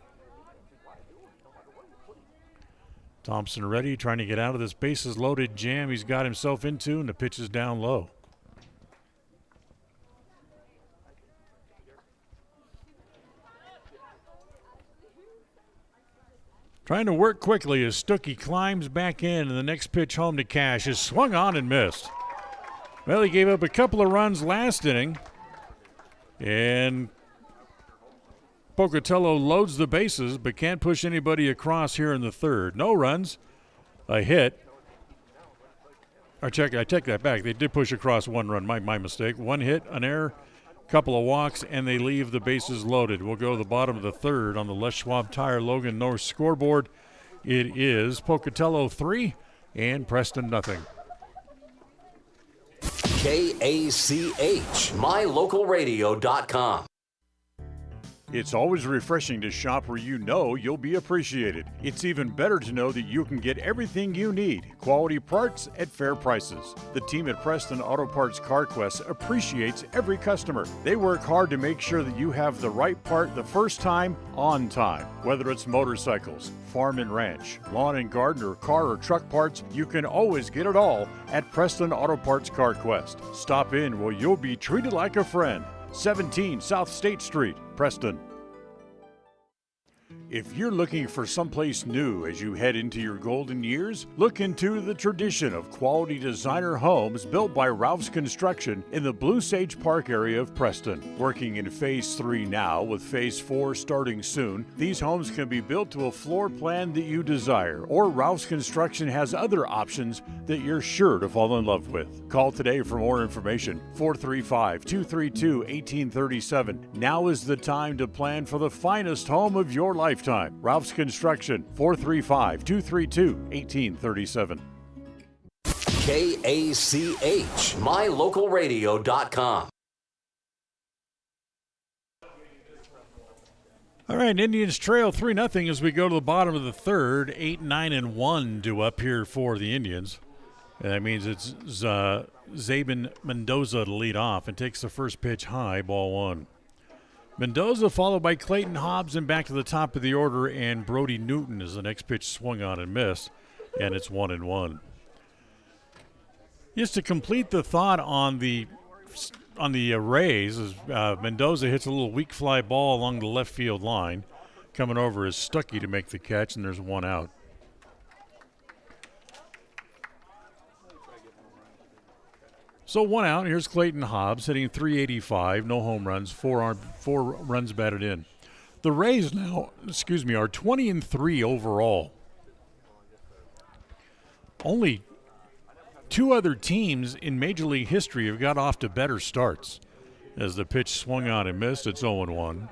Thompson ready, trying to get out of this bases loaded jam he's got himself into, and the pitch is down low. Trying to work quickly as Stuckey climbs back in, and the next pitch home to Cash is swung on and missed. Well, he gave up a couple of runs last inning, and Pocatello loads the bases but can't push anybody across here in the third. No runs, a hit. I take that back. They did push across 1 run, my mistake. 1 hit, an error, couple of walks, and they leave the bases loaded. We'll go to the bottom of the third on the Les Schwab Tire Logan North scoreboard. It is Pocatello 3 and Preston nothing. KACH, mylocalradio.com. It's always refreshing to shop where you know you'll be appreciated. It's even better to know that you can get everything you need, quality parts at fair prices. The team at Preston Auto Parts CarQuest appreciates every customer. They work hard to make sure that you have the right part the first time, on time. Whether it's motorcycles, farm and ranch, lawn and garden, or car or truck parts, you can always get it all at Preston Auto Parts CarQuest. Stop in where you'll be treated like a friend. 17 South State Street, Preston. If you're looking for someplace new as you head into your golden years, look into the tradition of quality designer homes built by Ralph's Construction in the Blue Sage Park area of Preston. Working in Phase 3 now, with Phase 4 starting soon, these homes can be built to a floor plan that you desire, or Ralph's Construction has other options that you're sure to fall in love with. Call today for more information, 435-232-1837. Now is the time to plan for the finest home of your lifetime. Ralph's Construction, 435-232-1837. KACH, mylocalradio.com. All right, Indians trail 3-0 as we go to the bottom of the third. 8-9-1 due up here for the Indians. And that means it's Zabin Mendoza to lead off and takes the first pitch high, ball 1. Mendoza followed by Clayton Hobbs and back to the top of the order, and Brody Newton as the next pitch swung on and missed, and it's 1-1. Just to complete the thought on the Rays, as Mendoza hits a little weak fly ball along the left field line. Coming over is Stuckey to make the catch, and there's 1 out. So 1 out. Here's Clayton Hobbs hitting .385, no home runs, 4 runs batted in. The Rays now, are 20-3 overall. Only 2 other teams in Major League history have got off to better starts. As the pitch swung on and missed, it's 0-1.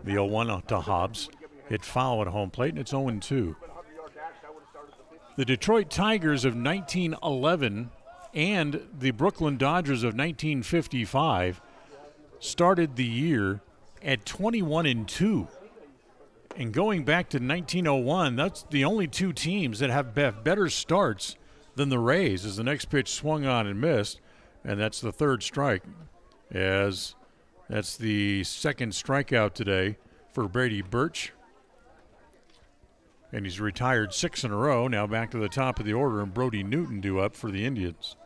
The 0-1 to Hobbs. hit foul at home plate, and it's 0-2. The Detroit Tigers of 1911 and the Brooklyn Dodgers of 1955 started the year at 21-2. And going back to 1901, that's the only two teams that have better starts than the Rays, as the next pitch swung on and missed, and that's the third strike, as that's the second strikeout today for Brady Birch. And he's retired 6 in a row. Now back to the top of the order, and Brody Newton due up for the Indians.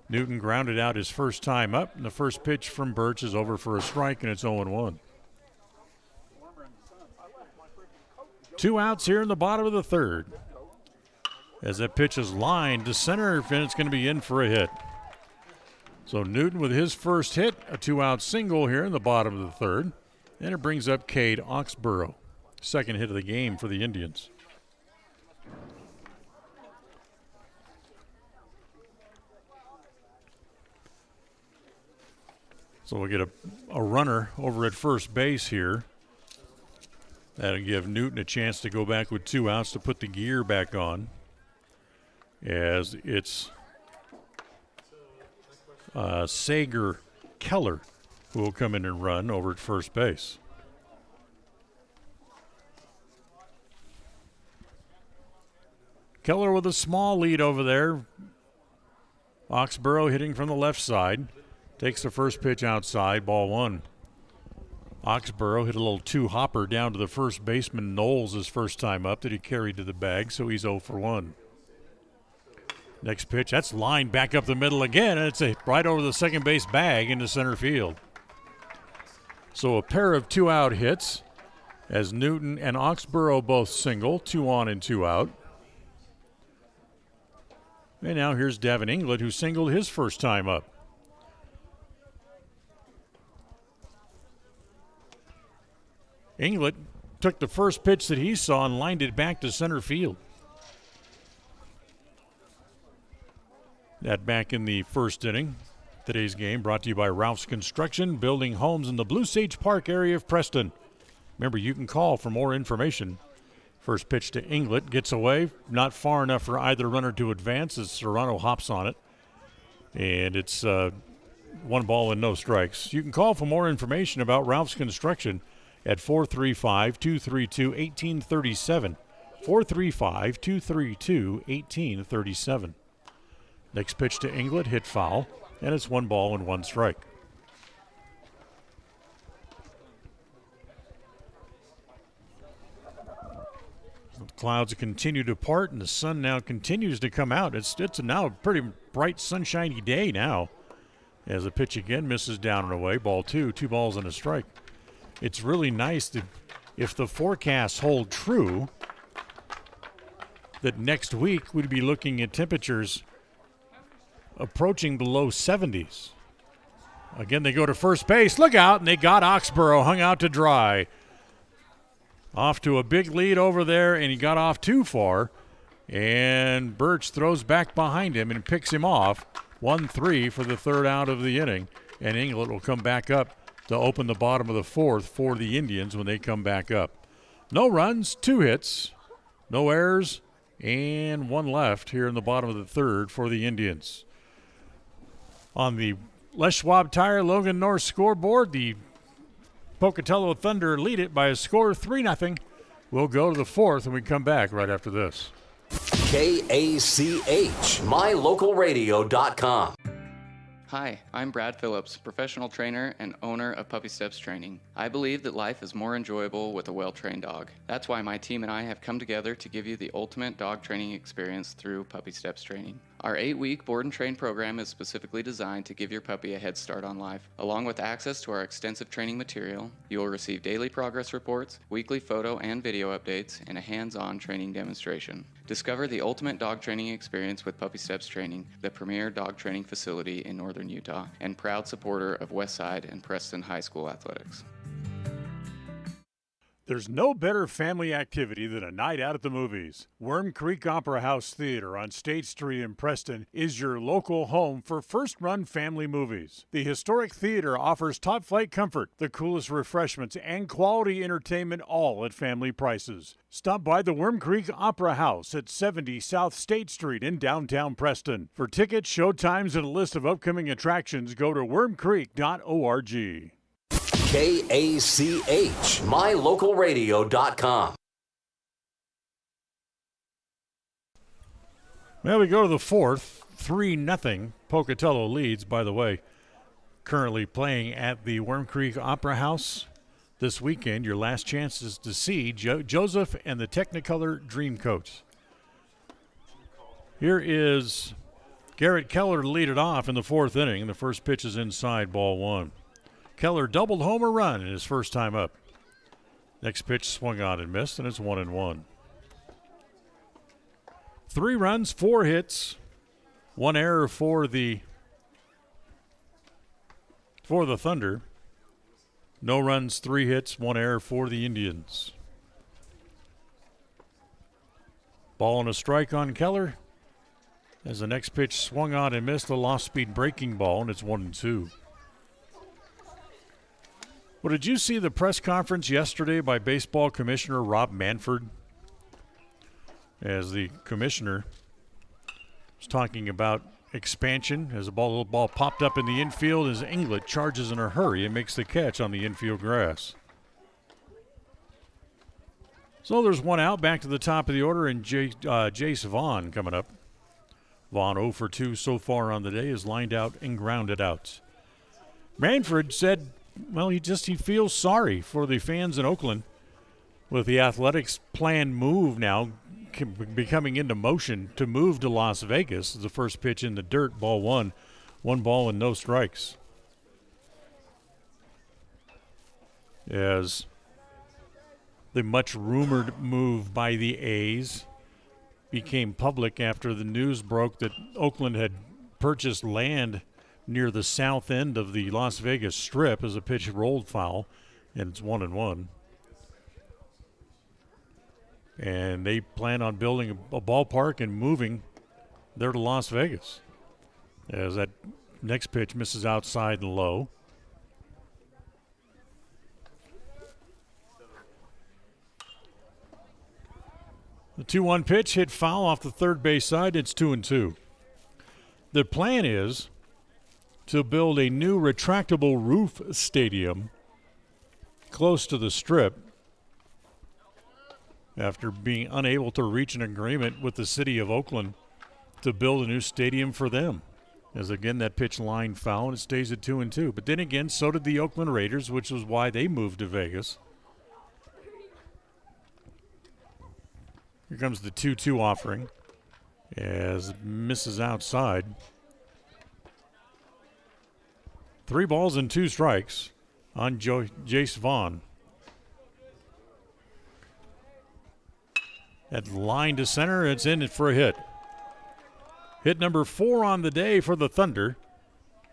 Newton grounded out his first time up, and the first pitch from Birch is over for a strike, and it's 0-1. 2 outs here in the bottom of the third. As that pitch is lined to center, and it's going to be in for a hit. So Newton with his first hit, a 2-out single here in the bottom of the third. And it brings up Cade Oxborough. Second hit of the game for the Indians. So we'll get a runner over at first base here. That'll give Newton a chance to go back with 2 outs to put the gear back on, as it's Sager Keller who will come in and run over at first base. Keller with a small lead over there. Oxborough hitting from the left side. Takes the first pitch outside, ball 1. Oxborough hit a little 2-hopper down to the first baseman Knowles his first time up that he carried to the bag, so he's 0 for 1. Next pitch, that's lined back up the middle again, and it's right over the second base bag into center field. So a pair of 2-out hits as Newton and Oxborough both single, 2 on and 2 out. And now here's Devin Inglett, who singled his first time up. Inglett took the first pitch that he saw and lined it back to center field. That back in the first inning. Today's game brought to you by Ralph's Construction, building homes in the Blue Sage Park area of Preston. Remember, you can call for more information. First pitch to Inglett, gets away, not far enough for either runner to advance as Serrano hops on it. And it's 1 ball and no strikes. You can call for more information about Ralph's Construction at 435-232-1837. 435-232-1837. Next pitch to Inglett, hit foul, and it's 1 ball and 1 strike. The clouds continue to part, and the sun now continues to come out. It's now a pretty bright, sunshiny day now. As the pitch again misses down and away, ball 2, 2 balls and a strike. It's really nice that if the forecasts hold true, that next week we'd be looking at temperatures approaching the low 70s. Again, they go to first base. Look out, and they got Oxborough hung out to dry. Off to a big lead over there, and he got off too far. And Birch throws back behind him and picks him off. 1-3 for the third out of the inning. And Inglett will come back up to open the bottom of the fourth for the Indians when they come back up. No runs, 2 hits, no errors, and 1 left here in the bottom of the third for the Indians. On the Les Schwab Tire Logan North scoreboard, the Pocatello Thunder lead it by a score of 3-0. We'll go to the fourth when we come back right after this. KACH, mylocalradio.com. Hi, I'm Brad Phillips, professional trainer and owner of Puppy Steps Training. I believe that life is more enjoyable with a well-trained dog. That's why my team and I have come together to give you the ultimate dog training experience through Puppy Steps Training. Our 8-week board and train program is specifically designed to give your puppy a head start on life. Along with access to our extensive training material, you will receive daily progress reports, weekly photo and video updates, and a hands-on training demonstration. Discover the ultimate dog training experience with Puppy Steps Training, the premier dog training facility in northern Utah, and proud supporter of Westside and Preston High School athletics. There's no better family activity than a night out at the movies. Worm Creek Opera House Theater on State Street in Preston is your local home for first-run family movies. The historic theater offers top-flight comfort, the coolest refreshments, and quality entertainment, all at family prices. Stop by the Worm Creek Opera House at 70 South State Street in downtown Preston. For tickets, show times, and a list of upcoming attractions, go to wormcreek.org. KACH, mylocalradio.com. Well, we go to the fourth, 3-0. Pocatello leads, by the way. Currently playing at the Worm Creek Opera House this weekend. Your last chance is to see Joseph and the Technicolor Dreamcoats. Here is Garrett Keller to lead it off in the fourth inning. The first pitch is inside, ball one. Keller doubled home a run in his first time up. Next pitch swung on and missed, and it's 1-1. 3 runs, 4 hits, 1 error for the Thunder. No runs, 3 hits, 1 error for the Indians. Ball and a strike on Keller. As the next pitch swung on and missed, a low-speed breaking ball, and it's 1-2. Well, did you see the press conference yesterday by Baseball Commissioner Rob Manfred? As the commissioner was talking about expansion, as the little ball popped up in the infield, as Inglet charges in a hurry and makes the catch on the infield grass. So there's one out, back to the top of the order, and Jace Vaughn coming up. Vaughn 0 for 2 so far on the day, is lined out and grounded out. Manfred said, well, he feels sorry for the fans in Oakland with the Athletics' planned move now becoming into motion to move to Las Vegas. The first pitch in the dirt, ball one. 1 ball and no strikes. As the much rumored move by the A's became public after the news broke that Oakland had purchased land near the south end of the Las Vegas Strip, as a pitch rolled foul, and it's 1-1. And they plan on building a ballpark and moving there to Las Vegas. As that next pitch misses outside and low. The 2-1 pitch hit foul off the third base side. It's 2-2. The plan is to build a new retractable roof stadium close to the Strip after being unable to reach an agreement with the city of Oakland to build a new stadium for them. As again, that pitch line foul, and it stays at 2-2. But then again, so did the Oakland Raiders, which was why they moved to Vegas. Here comes the 2-2 offering as it misses outside. 3 balls and 2 strikes on Jace Vaughn. That line to center, it's in it for a hit. Hit number 4 on the day for the Thunder.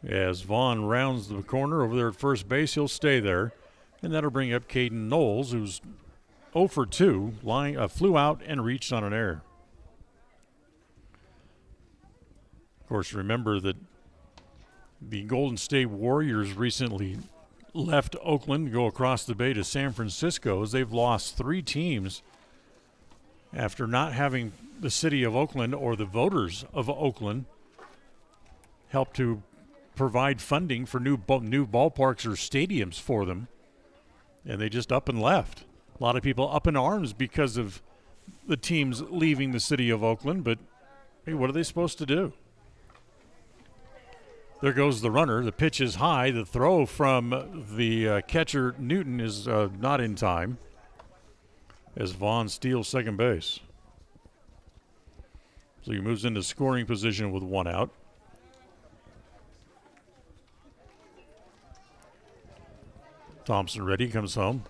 As Vaughn rounds the corner over there at first base, he'll stay there. And that'll bring up Caden Knowles, who's 0 for 2, flew out and reached on an error. Of course, remember that the Golden State Warriors recently left Oakland to go across the bay to San Francisco, as they've lost 3 teams after not having the city of Oakland or the voters of Oakland help to provide funding for new ballparks or stadiums for them. And they just up and left. A lot of people up in arms because of the teams leaving the city of Oakland, but hey, what are they supposed to do? There goes the runner. The pitch is high. The throw from the catcher, Newton, is not in time as Vaughn steals second base. So he moves into scoring position with 1 out. Thompson ready, comes home.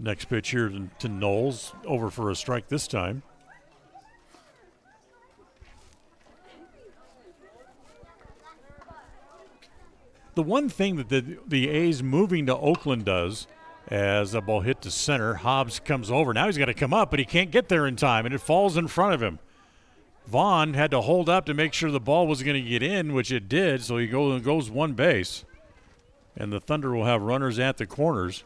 Next pitch here to Knowles, over for a strike this time. The one thing that the A's moving to Oakland does, As the ball hit to center, Hobbs comes over. Now he's got to come up, but he can't get there in time, and it falls in front of him. Vaughn had to hold up to make sure the ball was going to get in, which it did, so he goes one base. And the Thunder will have runners at the corners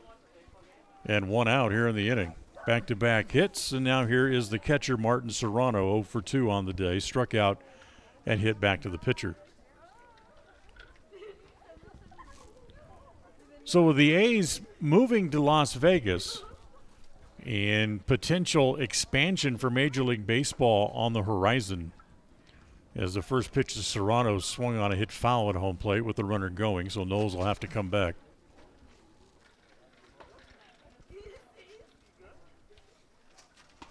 and one out here in the inning. Back-to-back hits, and now here is the catcher, Martin Serrano, 0 for 2 on the day. Struck out and hit back to the pitcher. So with the A's moving to Las Vegas and potential expansion for Major League Baseball on the horizon, as the first pitch to Serrano swung on a hit foul at home plate with the runner going, so Knowles will have to come back.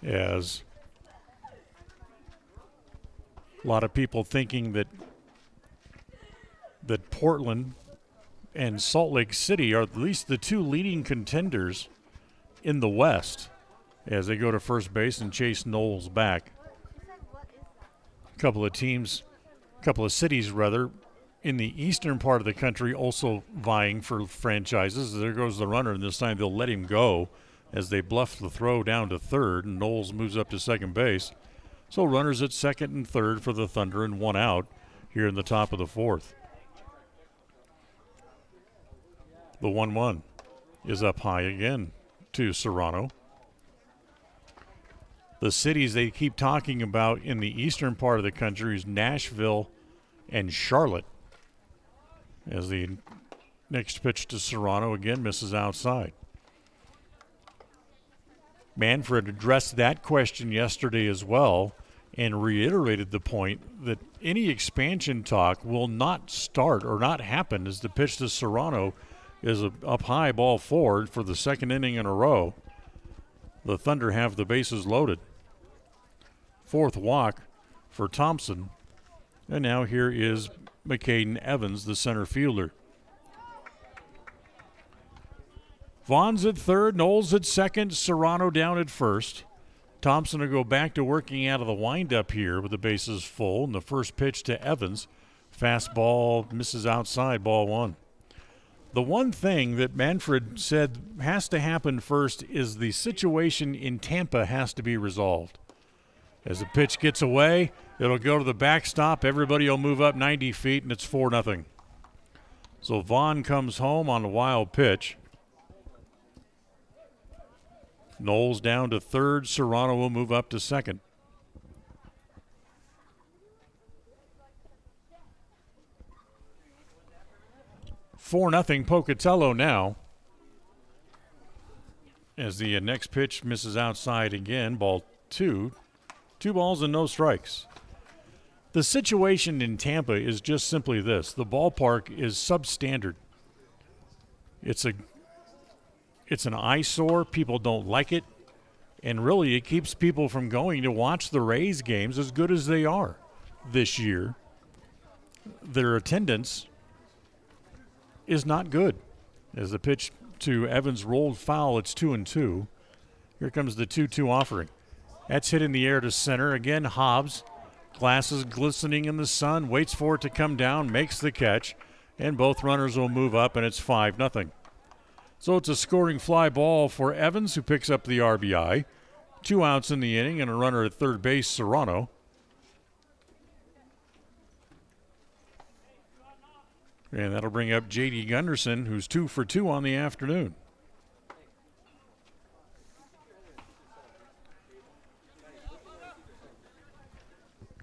As a lot of people thinking that Portland and Salt Lake City are at least the two leading contenders in the West as they go to first base and chase Knowles back. A couple of cities in the eastern part of the country also vying for franchises. There goes the runner, and this time they'll let him go as they bluff the throw down to third, and Knowles moves up to second base. So runners at second and third for the Thunder and one out here in the top of the fourth. The 1-1 is up high again to Serrano. The cities they keep talking about in the eastern part of the country is Nashville and Charlotte. As the next pitch to Serrano again misses outside. Manfred addressed that question yesterday as well and reiterated the point that any expansion talk will not start or not happen as the pitch to Serrano is a up high ball forward for the second inning in a row. The Thunder have the bases loaded. Fourth walk for Thompson. And now here is McCaden Evans, the center fielder. Vaughn's at third, Knowles at second, Serrano down at first. Thompson will go back to working out of the windup here with the bases full. And the first pitch to Evans. Fastball misses outside, ball one. The one thing that Manfred said has to happen first is the situation in Tampa has to be resolved. As the pitch gets away, it'll go to the backstop. Everybody will move up 90 feet, and it's 4-0. So Vaughn comes home on a wild pitch. Knowles down to third. Serrano will move up to second. "4-0 Pocatello now. As the next pitch misses outside again, ball two. 2 balls and no strikes. The situation in Tampa is just simply this. The ballpark is substandard. It's an eyesore. People don't like it. And really, it keeps people from going to watch the Rays games as good as they are this year. Their attendance is not good. As the pitch to Evans rolled foul, it's 2-2. Here comes the 2-2 offering. That's hit in the air to center. Again, Hobbs, glasses glistening in the sun, waits for it to come down, makes the catch, and both runners will move up, and it's 5-0. So it's a scoring fly ball for Evans, who picks up the RBI. 2 outs in the inning and a runner at third base, Serrano. And that'll bring up J.D. Gunderson, who's 2 for 2 on the afternoon.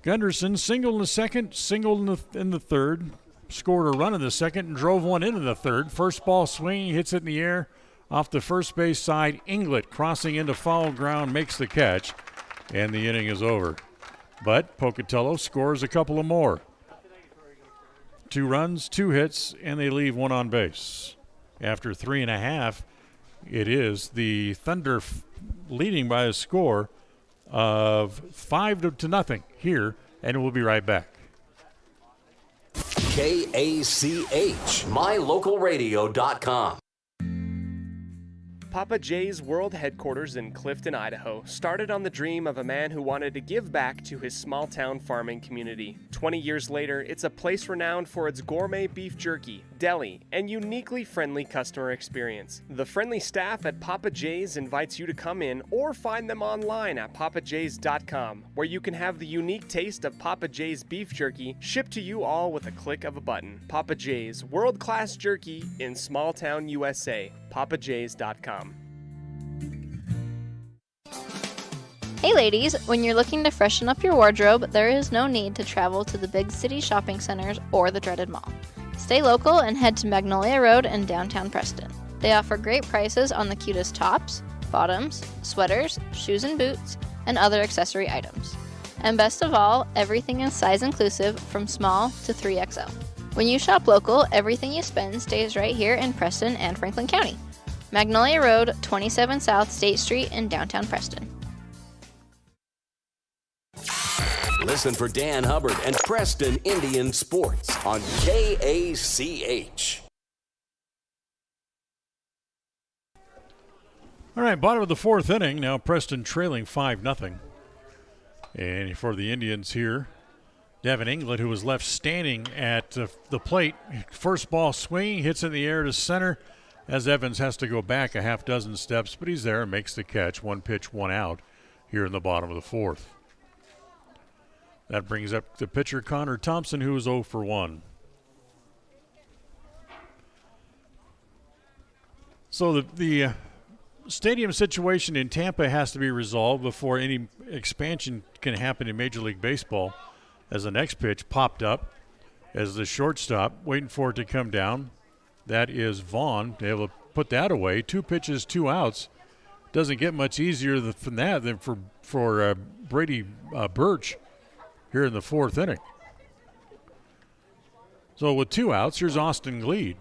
Gunderson singled in the second, singled in the third, scored a run in the second, and drove one into the third. First ball swinging, hits it in the air off the first base side. Inglet crossing into foul ground, makes the catch, and the inning is over. But Pocatello scores a couple of more. 2 runs, 2 hits, and they leave 1 on base. After 3.5, it is the Thunder leading by a score of 5-0 here, and we'll be right back. KACH, mylocalradio.com. Papa J's World Headquarters in Clifton, Idaho, started on the dream of a man who wanted to give back to his small-town farming community. 20 years later, it's a place renowned for its gourmet beef jerky, deli, and uniquely friendly customer experience. The friendly staff at Papa J's invites you to come in or find them online at papajays.com, where you can have the unique taste of Papa J's beef jerky shipped to you all with a click of a button. Papa J's, world-class jerky in small town USA. papajays.com. Hey ladies, when you're looking to freshen up your wardrobe, there is no need to travel to the big city shopping centers or the dreaded mall. Stay local and head to Magnolia Road in downtown Preston. They offer great prices on the cutest tops, bottoms, sweaters, shoes and boots, and other accessory items. And best of all, everything is size inclusive from small to 3XL. When you shop local, everything you spend stays right here in Preston and Franklin County. Magnolia Road, 27 South State Street in downtown Preston. Listen for Dan Hubbard and Preston Indian Sports on KACH. All right, bottom of the fourth inning. Now Preston trailing 5-0. And for the Indians here, Devin England, who was left standing at the plate. First ball swinging, hits in the air to center as Evans has to go back a half dozen steps, but he's there and makes the catch. 1 pitch, 1 out here in the bottom of the fourth. That brings up the pitcher, Connor Thompson, who is 0 for 1. So the stadium situation in Tampa has to be resolved before any expansion can happen in Major League Baseball, as the next pitch popped up as the shortstop, waiting for it to come down. That is Vaughn, able to put that away. 2 pitches, 2 outs. Doesn't get much easier than that than for Brady Birch here in the fourth inning. So with 2 outs, here's Austin Gleed.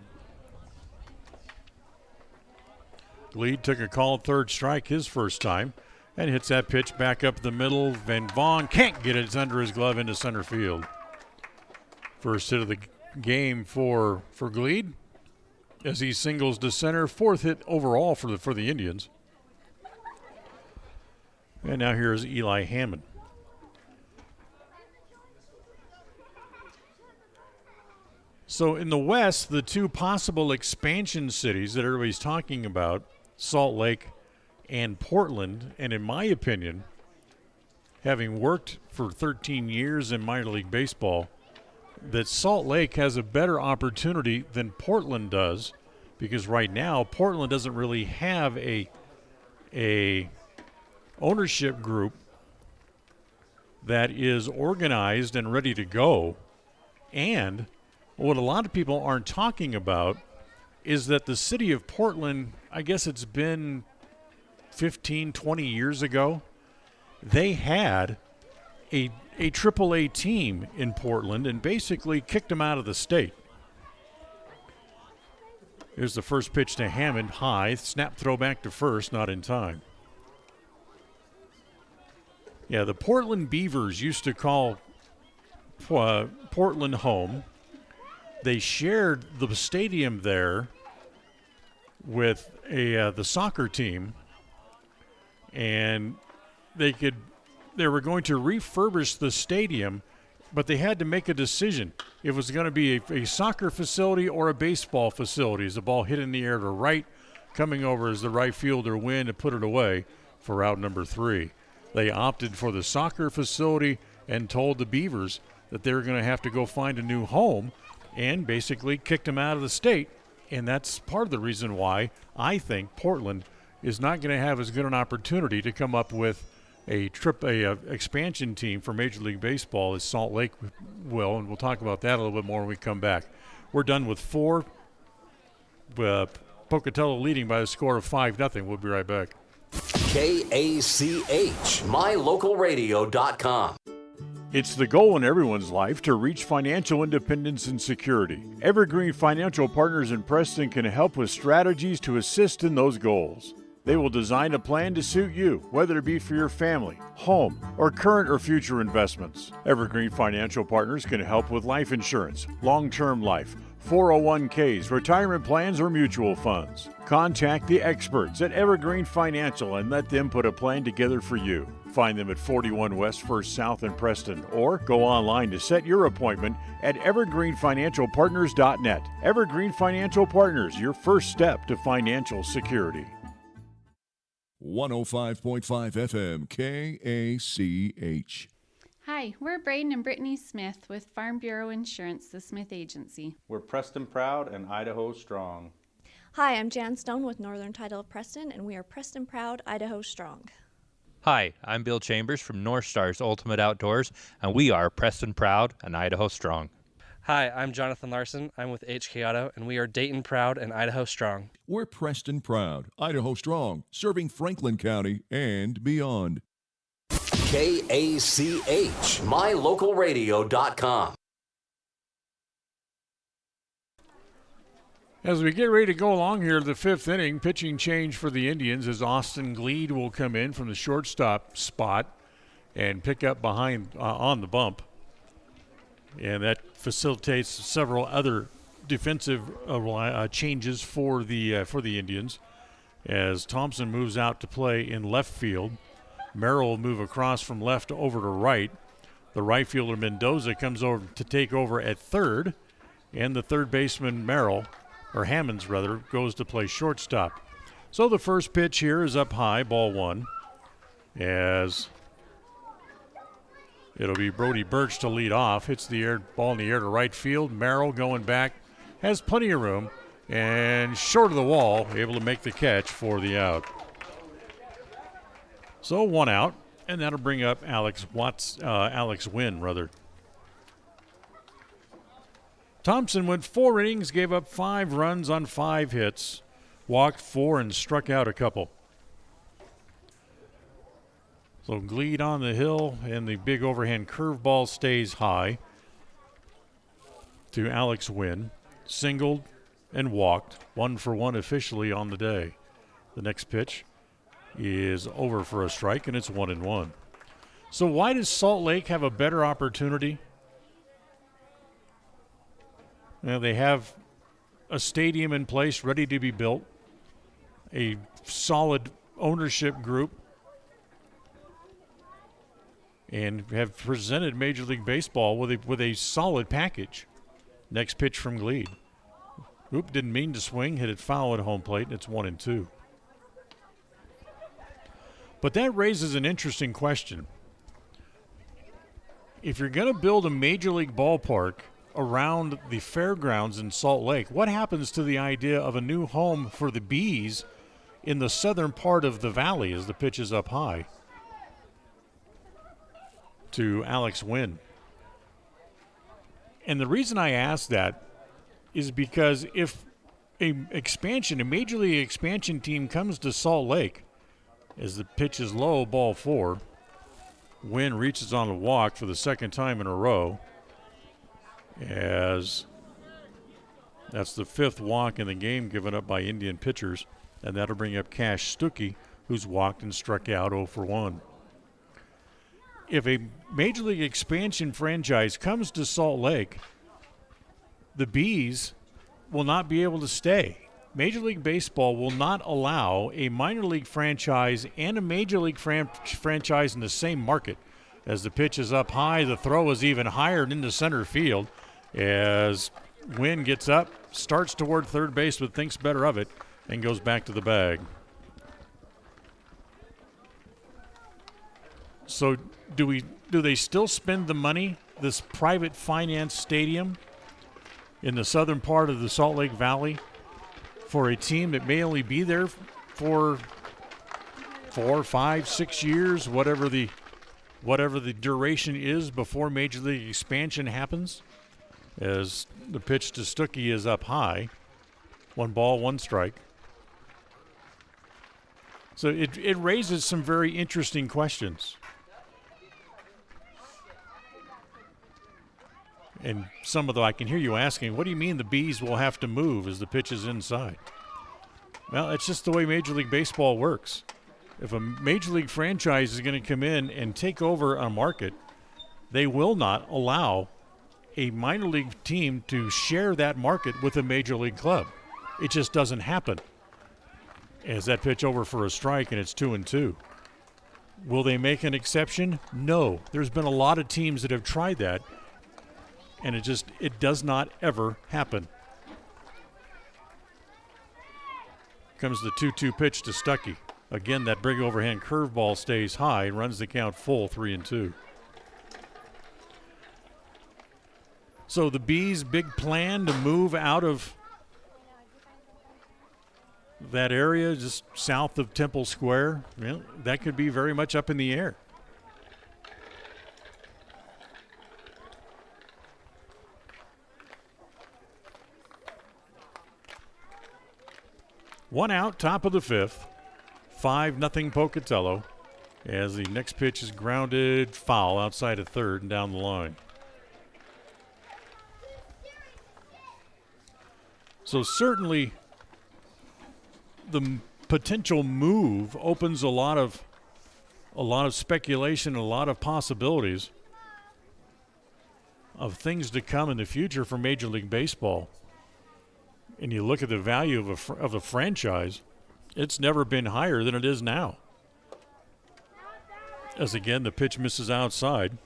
Gleed took a called third strike his first time and hits that pitch back up the middle. Van Vaughn can't get it. It's under his glove into center field. First hit of the game for Gleed as he singles to center. 4th hit overall for the Indians. And now here's Eli Hammond. So in the West, the 2 possible expansion cities that everybody's talking about, Salt Lake and Portland, and in my opinion, having worked for 13 years in minor league baseball, that Salt Lake has a better opportunity than Portland does, because right now Portland doesn't really have a ownership group that is organized and ready to go. And what a lot of people aren't talking about is that the city of Portland, I guess it's been 15, 20 years ago, they had a AAA team in Portland and basically kicked them out of the state. Here's the first pitch to Hammond, high, snap throw back to first, not in time. Yeah, the Portland Beavers used to call Portland home. They shared the stadium there with the soccer team, and they were going to refurbish the stadium, but they had to make a decision. It was going to be a soccer facility or a baseball facility. As the ball hit in the air to right, coming over as the right fielder win and put it away for out number 3. They opted for the soccer facility and told the Beavers that they were going to have to go find a new home, and basically kicked them out of the state. And that's part of the reason why I think Portland is not going to have as good an opportunity to come up with a expansion team for Major League Baseball as Salt Lake will, and we'll talk about that a little bit more when we come back. We're done with 4. Pocatello leading by a score of 5-0. We'll be right back. KACH, mylocalradio.com. It's the goal in everyone's life to reach financial independence and security. Evergreen Financial Partners in Preston can help with strategies to assist in those goals. They will design a plan to suit you, whether it be for your family, home, or current or future investments. Evergreen Financial Partners can help with life insurance, long-term life, 401ks, retirement plans, or mutual funds. Contact the experts at Evergreen Financial and let them put a plan together for you. Find them at 41 West 1st South in Preston, or go online to set your appointment at evergreenfinancialpartners.net. Evergreen Financial Partners, your first step to financial security. 105.5 FM KACH. Hi, we're Braden and Brittany Smith with Farm Bureau Insurance, the Smith Agency. We're Preston proud and Idaho strong. Hi, I'm Jan Stone with Northern Title of Preston, and we are Preston proud, Idaho strong. Hi, I'm Bill Chambers from North Stars Ultimate Outdoors, and we are Preston proud and Idaho strong. Hi, I'm Jonathan Larson. I'm with HK Auto, and we are Dayton proud and Idaho strong. We're Preston proud, Idaho strong, serving Franklin County and beyond. KACH, mylocalradio.com. As we get ready to go along here, the fifth inning, pitching change for the Indians as Austin Gleed will come in from the shortstop spot and pick up behind on the bump. And that facilitates several other defensive changes for the Indians. As Thompson moves out to play in left field, Merrill will move across from left over to right. The right fielder Mendoza comes over to take over at third, and the third baseman Hammonds goes to play shortstop. So the first pitch here is up high, ball one, as it'll be Brody Birch to lead off. Hits the ball in the air to right field. Merrill going back, has plenty of room, and short of the wall, able to make the catch for the out. So one out, and that'll bring up Alex Wynn. Thompson went 4 innings, gave up 5 runs on 5 hits, walked 4 and struck out a couple. So Gleed on the hill, and the big overhand curveball stays high to Alex Wynn. Singled and walked, 1 for 1 officially on the day. The next pitch is over for a strike, and it's 1-1. So why does Salt Lake have a better opportunity? Now they have a stadium in place ready to be built, a solid ownership group, and have presented Major League Baseball with a solid package. Next pitch from Gleed. Oop, didn't mean to swing, hit it foul at home plate, and it's 1-2. But that raises an interesting question. If you're going to build a Major League ballpark around the fairgrounds in Salt Lake, what happens to the idea of a new home for the Bees in the southern part of the valley as the pitch is up high to Alex Wynn? And the reason I ask that is because if a Major League expansion team comes to Salt Lake, as the pitch is low, ball 4, Wynn reaches on the walk for the second time in a row, as that's the 5th walk in the game given up by Indian pitchers, and that'll bring up Cash Stuckey, who's walked and struck out 0 for 1. If a Major League expansion franchise comes to Salt Lake, the Bees will not be able to stay. Major League Baseball will not allow a minor league franchise and a Major League franchise in the same market. As the pitch is up high, the throw is even higher and into center field as Wynn gets up, starts toward third base but thinks better of it and goes back to the bag. So do they still spend the money, this private finance stadium in the southern part of the Salt Lake Valley, for a team that may only be there for 4, 5, 6 years, whatever the duration is before Major League expansion happens? As the pitch to Stuckey is up high, 1 ball, 1 strike. So it raises some very interesting questions. And some of I can hear you asking, what do you mean the Bees will have to move as the pitch is inside? Well, it's just the way Major League Baseball works. If a Major League franchise is going to come in and take over a market, they will not allow a minor league team to share that market with a Major League club. It just doesn't happen. As that pitch over for a strike, and it's 2-2. Will they make an exception? No. There's been a lot of teams that have tried that, and it does not ever happen. Comes the 2-2 pitch to Stuckey. Again, that big overhand curveball stays high and runs the count full, 3-2. So the Bees' big plan to move out of that area just south of Temple Square, well, that could be very much up in the air. One out, top of the fifth. 5-0 Pocatello as the next pitch is grounded foul outside of third and down the line. So certainly the potential move opens a lot of speculation, a lot of possibilities of things to come in the future for Major League Baseball. And you look at the value of a franchise, it's never been higher than it is now. As again, the pitch misses outside.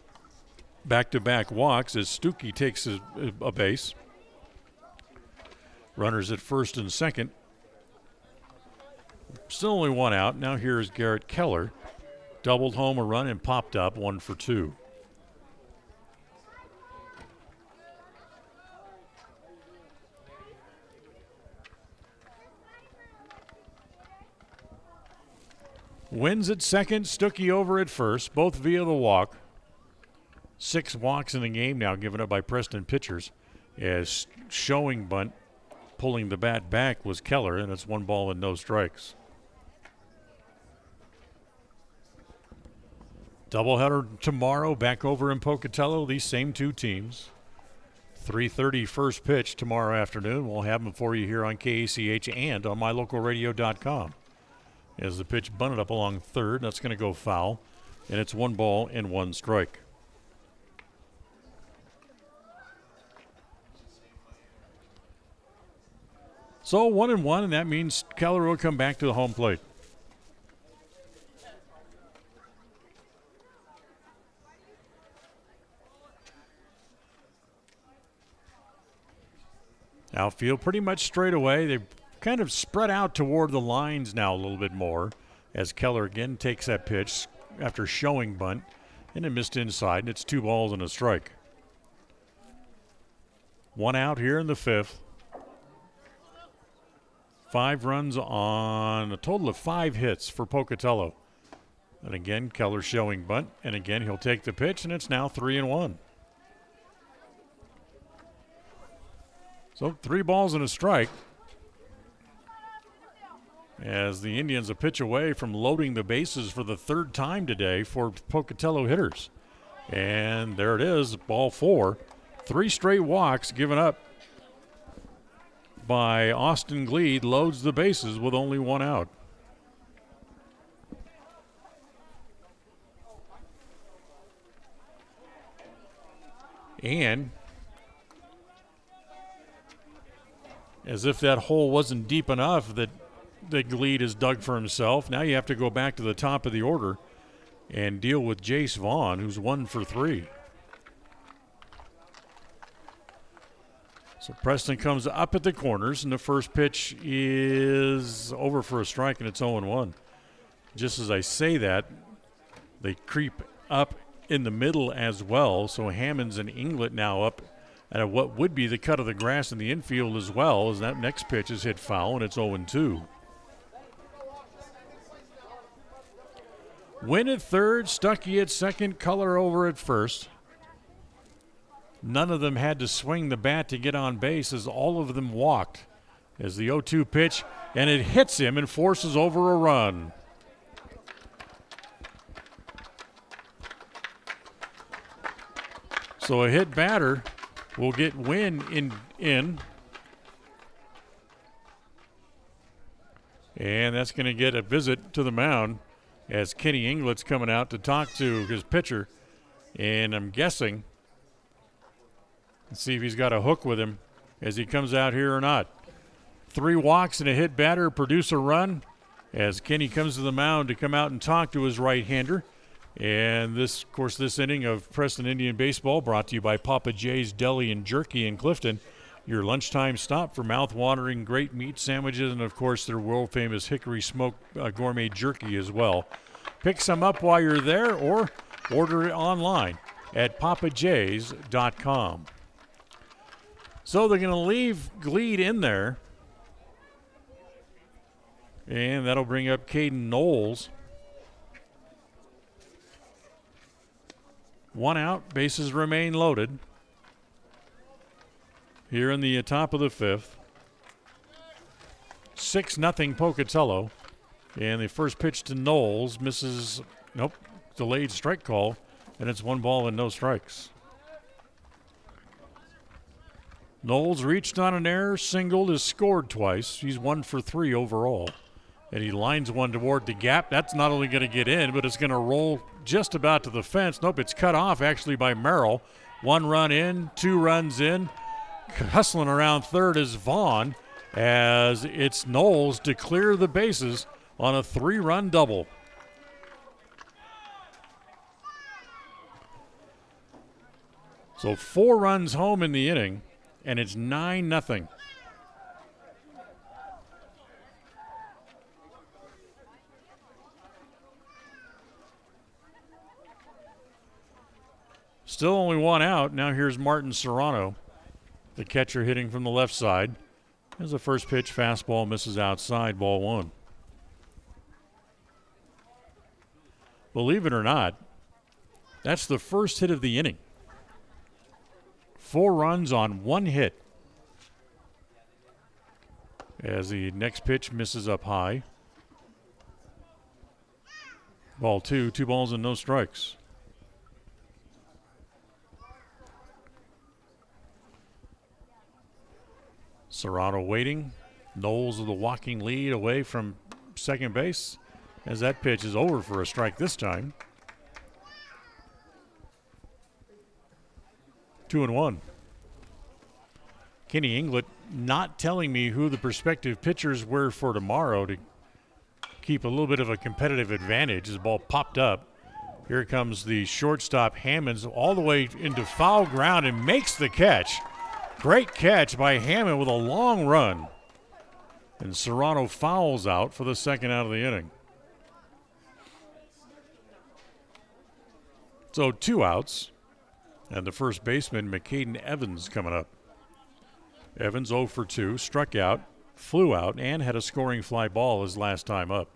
Back-to-back walks as Stuckey takes a base. Runners at first and second. Still only one out. Now here's Garrett Keller. Doubled home a run and popped up 1 for 2. Wins at second, Stuckey over at first, both via the walk. 6 walks in the game now given up by Preston pitchers as showing bunt pulling the bat back was Keller, and it's 1 ball and no strikes. Doubleheader tomorrow back over in Pocatello, these same 2 teams. 3:30 first pitch tomorrow afternoon. We'll have them for you here on KACH and on mylocalradio.com. As the pitch bunted up along third, that's going to go foul, and it's 1 ball and 1 strike. So 1-1, and that means Keller will come back to the home plate. Outfield pretty much straight away. They've kind of spread out toward the lines now a little bit more as Keller again takes that pitch after showing bunt, and it missed inside, and it's 2 balls and a strike. 1 out here in the fifth. 5 runs on a total of 5 hits for Pocatello. And again, Keller showing bunt, and again he'll take the pitch, and it's now 3-1. So 3 balls and a strike as the Indians a pitch away from loading the bases for the 3rd time today for Pocatello hitters. And there it is, ball 4. 3 straight walks given up by Austin Gleed, loads the bases with only 1 out. And as if that hole wasn't deep enough that Gleed has dug for himself, now you have to go back to the top of the order and deal with Jace Vaughn, who's 1 for 3. So Preston comes up at the corners, and the first pitch is over for a strike, and it's 0-1. Just as I say that, they creep up in the middle as well, so Hammonds and Inglet now up at what would be the cut of the grass in the infield as well, as that next pitch is hit foul, and it's 0-2. Win at third, Stuckey at second, Keller over at first. None of them had to swing the bat to get on base as all of them walked. As the 0-2 pitch, and it hits him and forces over a run. So a hit batter will get Win in. And that's going to get a visit to the mound as Kenny Inglett's coming out to talk to his pitcher. And I'm guessing, let's see if he's got a hook with him as he comes out here or not. 3 walks and a hit batter produce a run as Kenny comes to the mound to come out and talk to his right-hander. And this, of course, this inning of Preston Indian baseball brought to you by Papa J's Deli and Jerky in Clifton, your lunchtime stop for mouth-watering great meat sandwiches and, of course, their world-famous hickory smoked gourmet jerky as well. Pick some up while you're there or order it online at papajs.com. So they're going to leave Gleed in there, and that'll bring up Caden Knowles. 1 out, bases remain loaded. Here in the top of the 5th. 6-0 Pocatello. And the first pitch to Knowles misses, delayed strike call. And it's 1 ball and no strikes. Knowles reached on an error, singled, has scored twice. He's 1 for 3 overall. And he lines one toward the gap. That's not only going to get in, but it's going to roll just about to the fence. Nope, it's cut off actually by Merrill. 1 run in, 2 runs in. Hustling around third is Vaughn as it's Knowles to clear the bases on a 3-run double. So 4 runs home in the inning, and it's 9-0. Still only 1 out. Now here's Martin Serrano, the catcher hitting from the left side. As the first pitch, fastball misses outside, ball 1. Believe it or not, that's the first hit of the inning. 4 runs on 1 hit. As the next pitch misses up high. Ball 2, 2 balls and no strikes. Serrano waiting. Knowles with a walking lead away from second base as that pitch is over for a strike this time. 2-1. Kenny Inglett not telling me who the prospective pitchers were for tomorrow to keep a little bit of a competitive advantage as the ball popped up. Here comes the shortstop Hammonds all the way into foul ground and makes the catch. Great catch by Hammond with a long run. And Serrano fouls out for the second out of the inning. So 2 outs. And the first baseman, McCaden Evans, coming up. Evans 0 for 2, struck out, flew out, and had a scoring fly ball his last time up.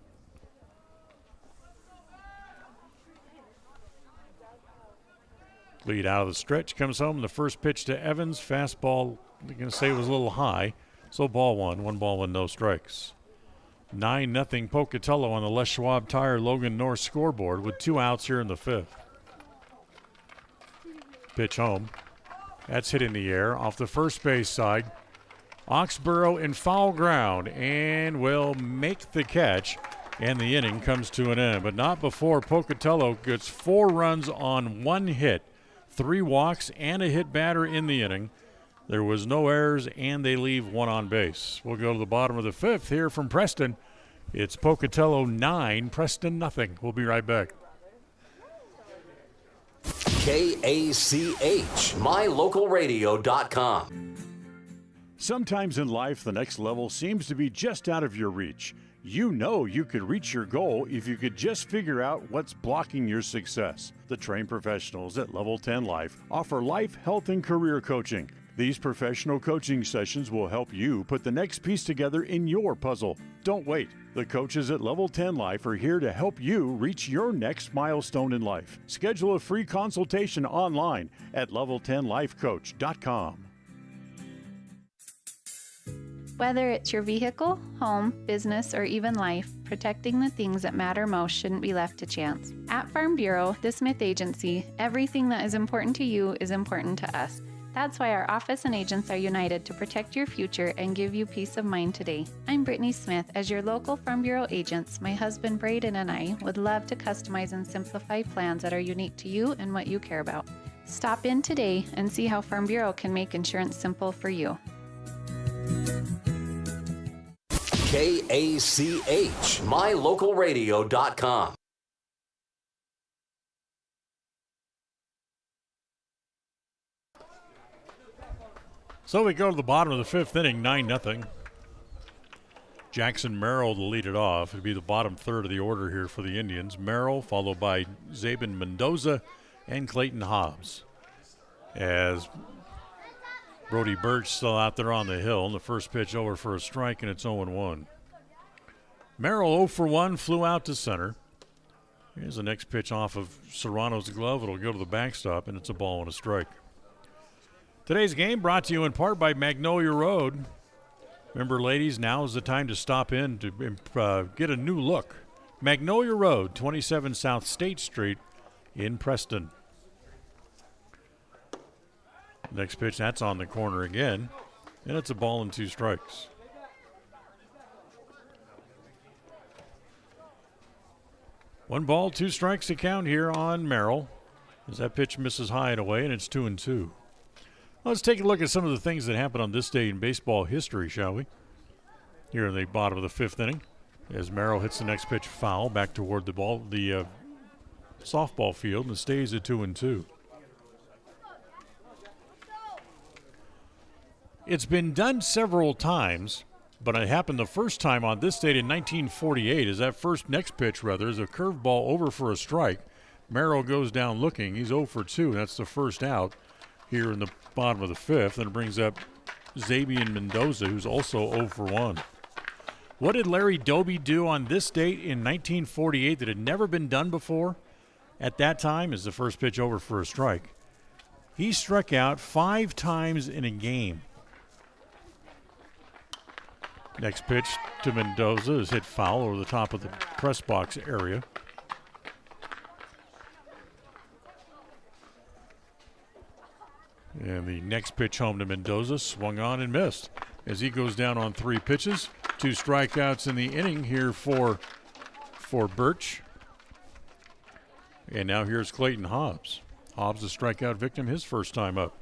Lead out of the stretch, comes home. The first pitch to Evans, fastball, I'm going to say it was a little high. So ball 1, 1 ball and no strikes. 9-0 Pocatello on the Les Schwab Tire Logan North scoreboard with 2 outs here in the 5th. Pitch home. That's hit in the air off the first base side. Oxborough in foul ground and will make the catch. And the inning comes to an end, but not before Pocatello gets 4 runs on 1 hit. 3 walks and a hit batter in the inning. There was no errors, and they leave 1 on base. We'll go to the bottom of the 5th here from Preston. It's Pocatello 9, Preston nothing. We'll be right back. KACH, mylocalradio.com. Sometimes in life, the next level seems to be just out of your reach. You know you could reach your goal if you could just figure out what's blocking your success. The trained professionals at Level 10 Life offer life, health, and career coaching. These professional coaching sessions will help you put the next piece together in your puzzle. Don't wait. The coaches at Level 10 Life are here to help you reach your next milestone in life. Schedule a free consultation online at level10lifecoach.com. Whether it's your vehicle, home, business, or even life, protecting the things that matter most shouldn't be left to chance. At Farm Bureau, the Smith Agency, everything that is important to you is important to us. That's why our office and agents are united to protect your future and give you peace of mind today. I'm Brittany Smith. As your local Farm Bureau agents, my husband Braden and I would love to customize and simplify plans that are unique to you and what you care about. Stop in today and see how Farm Bureau can make insurance simple for you. KACH, mylocalradio.com. So we go to the bottom of the fifth inning, 9-0. Jackson Merrill to lead it off. It'd be the bottom third of the order here for the Indians. Merrill followed by Zabin Mendoza and Clayton Hobbs. As Brody Birch still out there on the hill, and the first pitch over for a strike, and it's 0-1. Merrill 0 for 1, flew out to center. Here's the next pitch off of Serrano's glove. It'll go to the backstop, and it's a ball and a strike. Today's game brought to you in part by Magnolia Road. Remember, ladies, now is the time to stop in to get a new look. Magnolia Road, 27 South State Street in Preston. Next pitch, that's on the corner again, and it's a ball and 2 strikes. One ball, 2 strikes to count here on Merrill as that pitch misses high and away, and it's 2-2. Let's take a look at some of the things that happened on this day in baseball history, shall we? Here in the bottom of the fifth inning, as Merrill hits the next pitch foul back toward the softball field, and stays at 2-2. It's been done several times, but it happened the first time on this date in 1948. As that next pitch is a curveball over for a strike. Merrill goes down looking. He's 0 for 2, and that's the first out here in the bottom of the fifth, and it brings up Zabin Mendoza, who's also 0 for 1. What did Larry Doby do on this date in 1948 that had never been done before? At that time, is the first pitch over for a strike. He struck out 5 times in a game. Next pitch to Mendoza is hit foul over the top of the press box area. And the next pitch home to Mendoza, swung on and missed. As he goes down on 3 pitches, 2 strikeouts in the inning here for Birch. And now here's Clayton Hobbs. Hobbs, a strikeout victim, his first time up.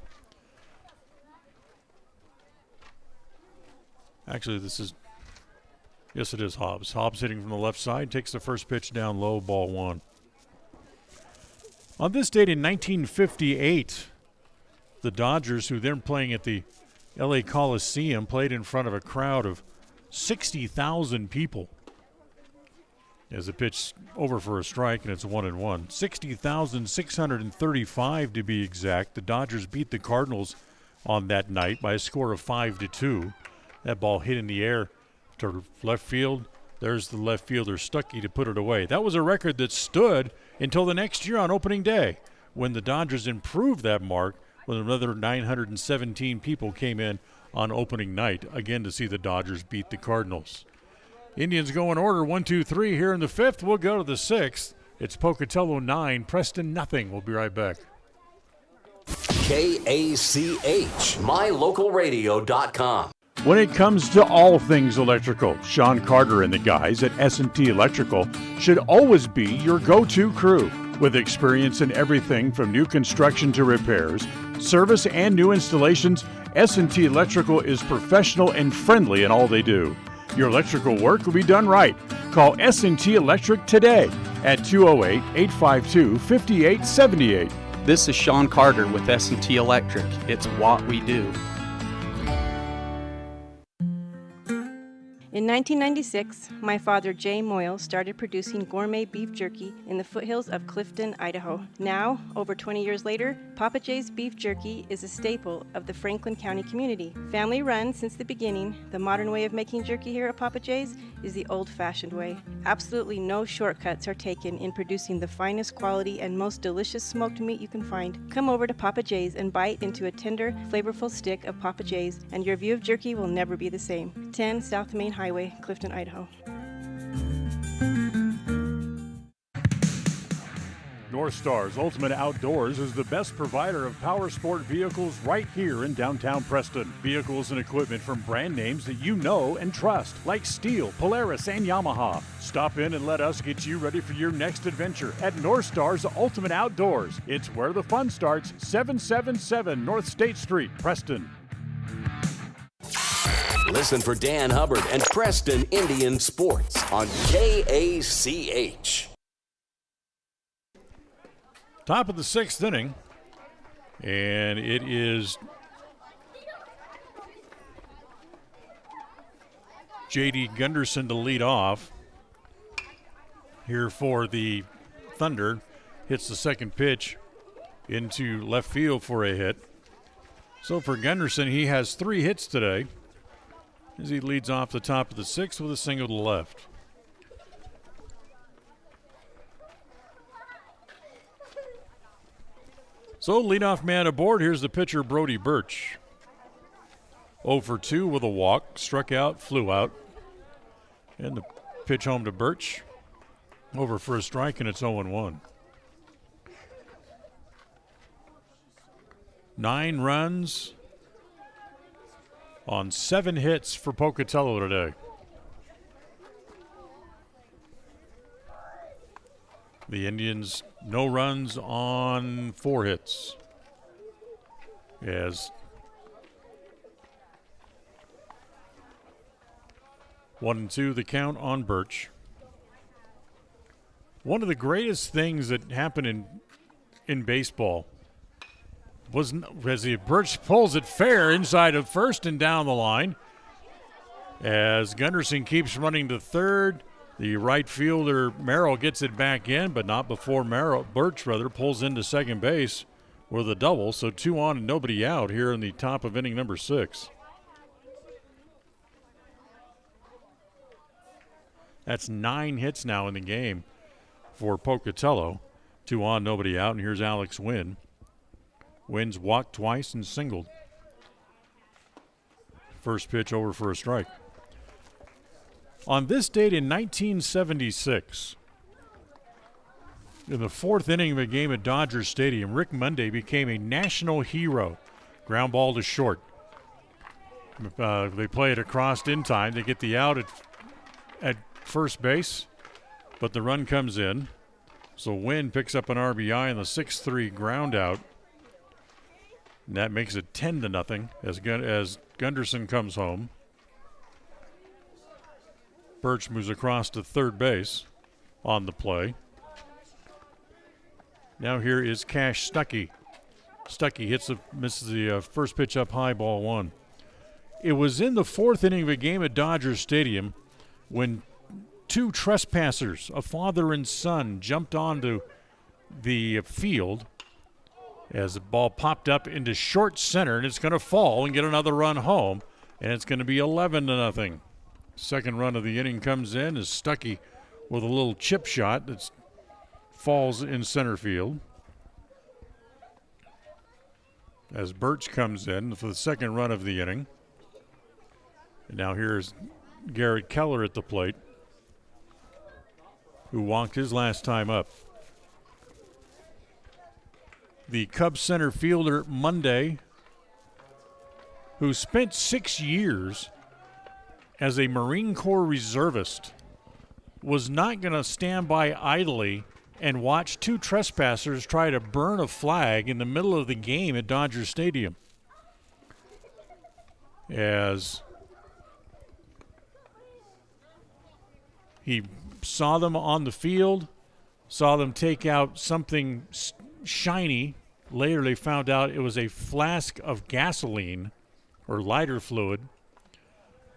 Actually, yes, it is Hobbs. Hobbs hitting from the left side, takes the first pitch down low, ball 1. On this date in 1958, the Dodgers, who then playing at the LA Coliseum, played in front of a crowd of 60,000 people. As a pitch over for a strike, and it's 1-1. 60,635 to be exact. The Dodgers beat the Cardinals on that night by a score of 5-2. That ball hit in the air to left field. There's the left fielder Stuckey to put it away. That was a record that stood until the next year on opening day, when the Dodgers improved that mark when another 917 people came in on opening night, again to see the Dodgers beat the Cardinals. Indians go in order, 1-2-3 here in the fifth. We'll go to the sixth. It's Pocatello 9, Preston nothing. We'll be right back. KACH, mylocalradio.com. When it comes to all things electrical, Sean Carter and the guys at S&T Electrical should always be your go-to crew. With experience in everything from new construction to repairs, service, and new installations, S&T Electrical is professional and friendly in all they do. Your electrical work will be done right. Call S&T Electric today at 208-852-5878. This is Sean Carter with S&T Electric. It's what we do. In 1996, my father, Jay Moyle, started producing gourmet beef jerky in the foothills of Clifton, Idaho. Now, over 20 years later, Papa Jay's beef jerky is a staple of the Franklin County community. Family run since the beginning, the modern way of making jerky here at Papa Jay's is the old-fashioned way. Absolutely no shortcuts are taken in producing the finest quality and most delicious smoked meat you can find. Come over to Papa Jay's and bite into a tender, flavorful stick of Papa Jay's, and your view of jerky will never be the same. 10 South Main Highway, Clifton, Idaho. North Stars Ultimate Outdoors is the best provider of power sport vehicles right here in downtown Preston. Vehicles and equipment from brand names that you know and trust, like Steel, Polaris, and Yamaha. Stop in and let us get you ready for your next adventure at North Stars Ultimate Outdoors. It's where the fun starts, 777 North State Street, Preston. Listen for Dan Hubbard and Preston Indian Sports on KACH. Top of the 6th inning, and it is J.D. Gunderson to lead off here for the Thunder. Hits the second pitch into left field for a hit. So for Gunderson, he has 3 hits today as he leads off the top of the 6th with a single to left. So leadoff man aboard. Here's the pitcher, Brody Birch. 0 for 2 with a walk. Struck out, flew out. And the pitch home to Birch. Over for a strike, and it's 0-1. 9 runs on 7 hits for Pocatello today. The Indians, no runs on 4 hits. As 1-2 the count on Birch. One of the greatest things that happened in baseball was as Birch pulls it fair inside of first and down the line. As Gunderson keeps running to third, the right fielder Merrill gets it back in, but not before Birch pulls into second base with a double. So 2 on and nobody out here in the top of inning number 6. That's 9 hits now in the game for Pocatello. 2 on, nobody out, and here's Alex Wynn. Wynn's walked twice and singled. First pitch over for a strike. On this date in 1976, in the 4th inning of a game at Dodger Stadium, Rick Monday became a national hero. Ground ball to short. They play it across in time. They get the out at first base, but the run comes in. So Wynn picks up an RBI in the 6-3 ground out. And that makes it 10-0 as Gunderson comes home. Birch moves across to third base on the play. Now here is Cash Stuckey. Stuckey misses the first pitch up high, ball 1. It was in the 4th inning of a game at Dodger Stadium when 2 trespassers, a father and son, jumped onto the field as the ball popped up into short center, and it's going to fall and get another run home, and it's going to be 11-0. Second run of the inning comes in as Stuckey with a little chip shot that falls in center field. As Birch comes in for the second run of the inning. And now here's Garrett Keller at the plate, who walked his last time up. The Cubs center fielder Monday, who spent 6 years as a Marine Corps reservist, was not going to stand by idly and watch 2 trespassers try to burn a flag in the middle of the game at Dodger Stadium. As he saw them on the field, saw them take out something shiny. Later they found out it was a flask of gasoline or lighter fluid.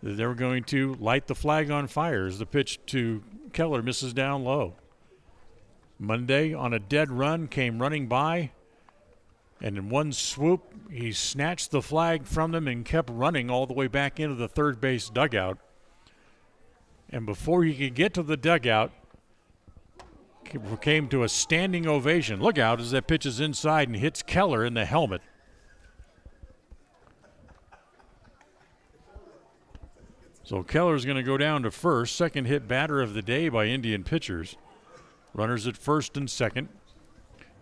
They were going to light the flag on fire as the pitch to Keller misses down low. Monday on a dead run came running by, and in one swoop he snatched the flag from them and kept running all the way back into the third base dugout. And before he could get to the dugout, came to a standing ovation. Look out as that pitch is inside and hits Keller in the helmet. So Keller's going to go down to first. Second hit batter of the day by Indian pitchers. Runners at first and second.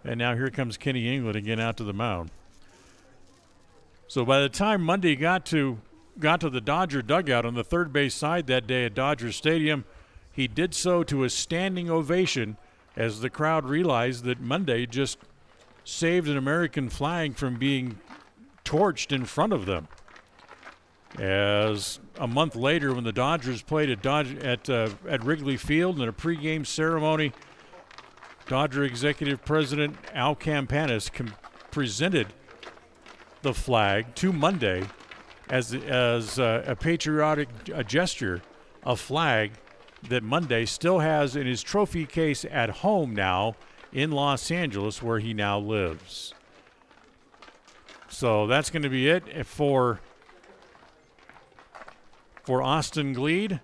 And now here comes Kenny England again out to the mound. So by the time Monday got to the Dodger dugout on the third base side that day at Dodger Stadium, he did so to a standing ovation as the crowd realized that Monday just saved an American flag from being torched in front of them. As a month later, when the Dodgers played at Wrigley Field in a pregame ceremony, Dodger Executive President Al Campanis presented the flag to Monday as a patriotic gesture, a flag that Monday still has in his trophy case at home now in Los Angeles, where he now lives. So that's going to be it for Austin Gleed.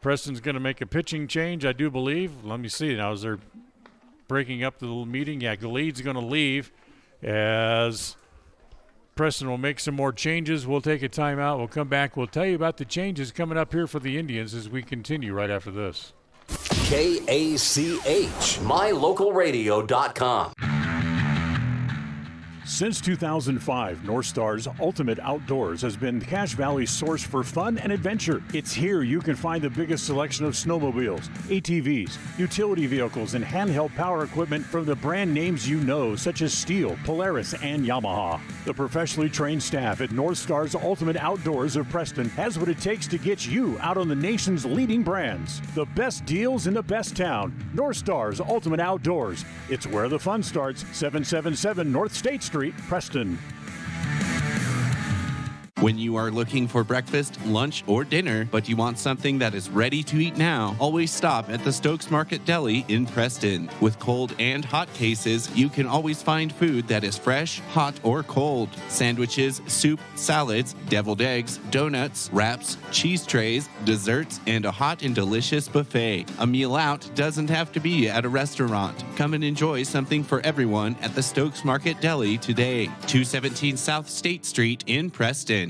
Preston's going to make a pitching change, I do believe. Let me see now as they're breaking up the little meeting. Yeah, Gleed's going to leave as Preston will make some more changes. We'll take a timeout. We'll come back. We'll tell you about the changes coming up here for the Indians as we continue right after this. KACH, mylocalradio.com. Since 2005, North Star's Ultimate Outdoors has been Cache Valley's source for fun and adventure. It's here you can find the biggest selection of snowmobiles, ATVs, utility vehicles, and handheld power equipment from the brand names you know, such as Steel, Polaris, and Yamaha. The professionally trained staff at North Star's Ultimate Outdoors of Preston has what it takes to get you out on the nation's leading brands. The best deals in the best town. North Star's Ultimate Outdoors. It's where the fun starts. 777 North State Street, Preston. When you are looking for breakfast, lunch, or dinner, but you want something that is ready to eat now, always stop at the Stokes Market Deli in Preston. With cold and hot cases, you can always find food that is fresh, hot, or cold. Sandwiches, soup, salads, deviled eggs, donuts, wraps, cheese trays, desserts, and a hot and delicious buffet. A meal out doesn't have to be at a restaurant. Come and enjoy something for everyone at the Stokes Market Deli today. 217 South State Street in Preston.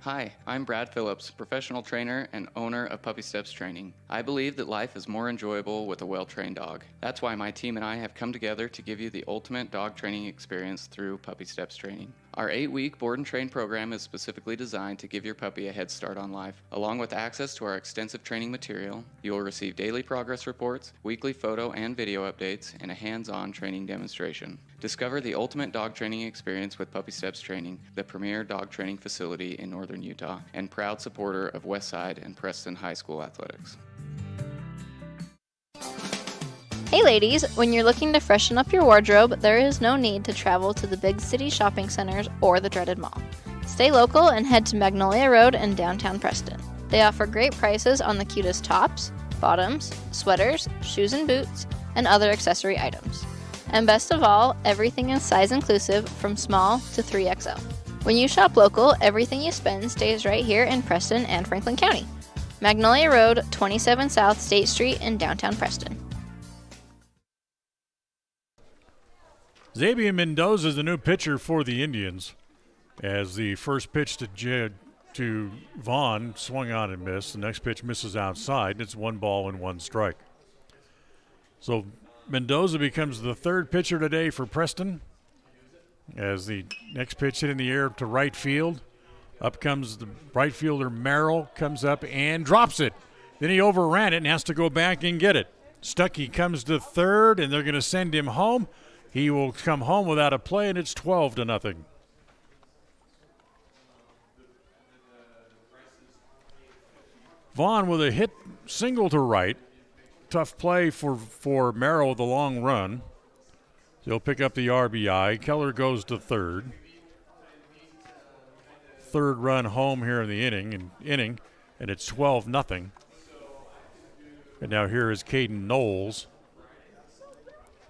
Hi, I'm Brad Phillips, professional trainer and owner of Puppy Steps Training. I believe that life is more enjoyable with a well-trained dog. That's why my team and I have come together to give you the ultimate dog training experience through Puppy Steps Training. Our 8-week board and train program is specifically designed to give your puppy a head start on life. Along with access to our extensive training material, you will receive daily progress reports, weekly photo and video updates, and a hands-on training demonstration. Discover the ultimate dog training experience with Puppy Steps Training, the premier dog training facility in northern Utah, and proud supporter of Westside and Preston High School athletics. Hey ladies, when you're looking to freshen up your wardrobe, there is no need to travel to the big city shopping centers or the dreaded mall. Stay local and head to Magnolia Road in downtown Preston. They offer great prices on the cutest tops, bottoms, sweaters, shoes and boots, and other accessory items. And best of all, everything is size inclusive from small to 3XL. When you shop local, everything you spend stays right here in Preston and Franklin County. Magnolia Road, 27 South State Street in downtown Preston. Xavier Mendoza is the new pitcher for the Indians, as the first pitch to Vaughn swung on and missed. The next pitch misses outside. It's 1 ball and 1 strike. So Mendoza becomes the third pitcher today for Preston, as the next pitch hit in the air to right field. Up comes the right fielder Merrill, comes up and drops it. Then he overran it and has to go back and get it. Stuckey comes to third, and they're going to send him home. He will come home without a play, and it's 12-0. Vaughn with a hit single to right. Tough play for Merrill with a long run. He'll pick up the RBI. Keller goes to third. Third run home here in the inning, and it's 12-0. And now here is Caden Knowles.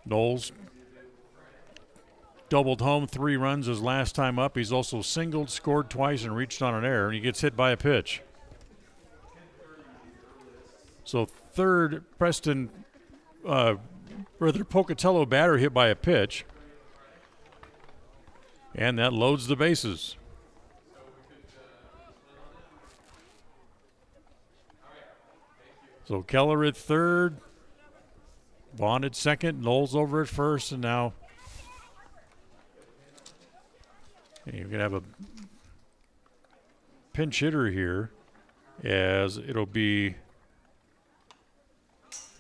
Knowles doubled home 3 runs his last time up. He's also singled, scored twice, and reached on an error, and he gets hit by a pitch. So third, Pocatello batter hit by a pitch. And that loads the bases. So Keller at third. Vaughn at second, Knowles over at first, and now you're going to have a pinch hitter here, as it'll be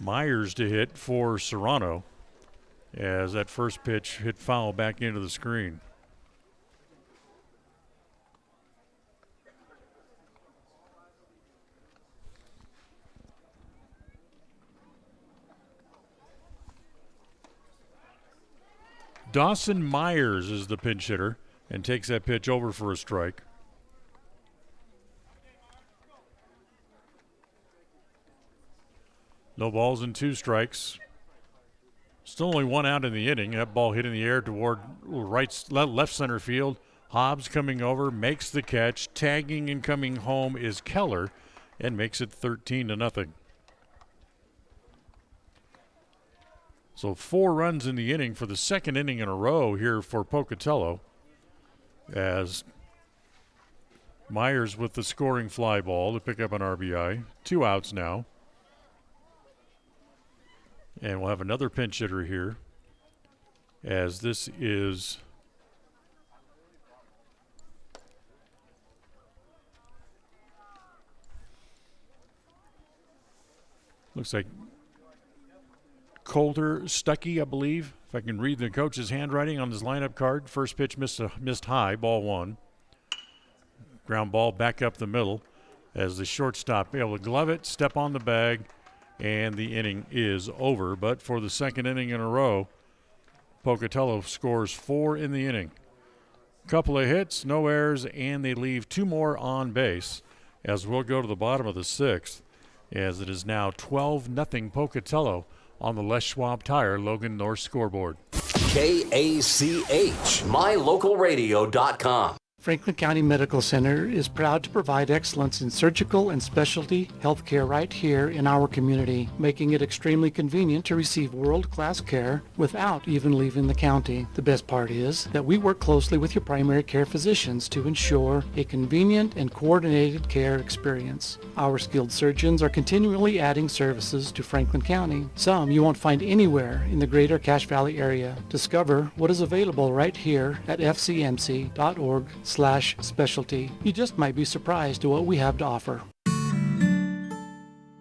Myers to hit for Serrano, as that first pitch hit foul back into the screen. Dawson Myers is the pinch hitter and takes that pitch over for a strike. No balls and 2 strikes. Still only 1 out in the inning. That ball hit in the air toward left center field. Hobbs coming over, makes the catch. Tagging and coming home is Keller, and makes it 13-0. So 4 runs in the inning for the second inning in a row here for Pocatello, as Myers with the scoring fly ball to pick up an RBI. 2 outs now. And we'll have another pinch hitter here, as this is looks like Coulter Stuckey, I believe, if I can read the coach's handwriting on his lineup card. First pitch missed high, ball 1. Ground ball back up the middle, as the shortstop able to glove it, step on the bag, and the inning is over. But for the second inning in a row, Pocatello scores 4 in the inning. Couple of hits, no errors, and they leave 2 more on base, as we'll go to the bottom of the 6th, as it is now 12-0 Pocatello on the Les Schwab Tire Logan North scoreboard. KACH, mylocalradio.com. Franklin County Medical Center is proud to provide excellence in surgical and specialty healthcare right here in our community, making it extremely convenient to receive world-class care without even leaving the county. The best part is that we work closely with your primary care physicians to ensure a convenient and coordinated care experience. Our skilled surgeons are continually adding services to Franklin County, some you won't find anywhere in the greater Cache Valley area. Discover what is available right here at fcmc.org/specialty. You just might be surprised at what we have to offer.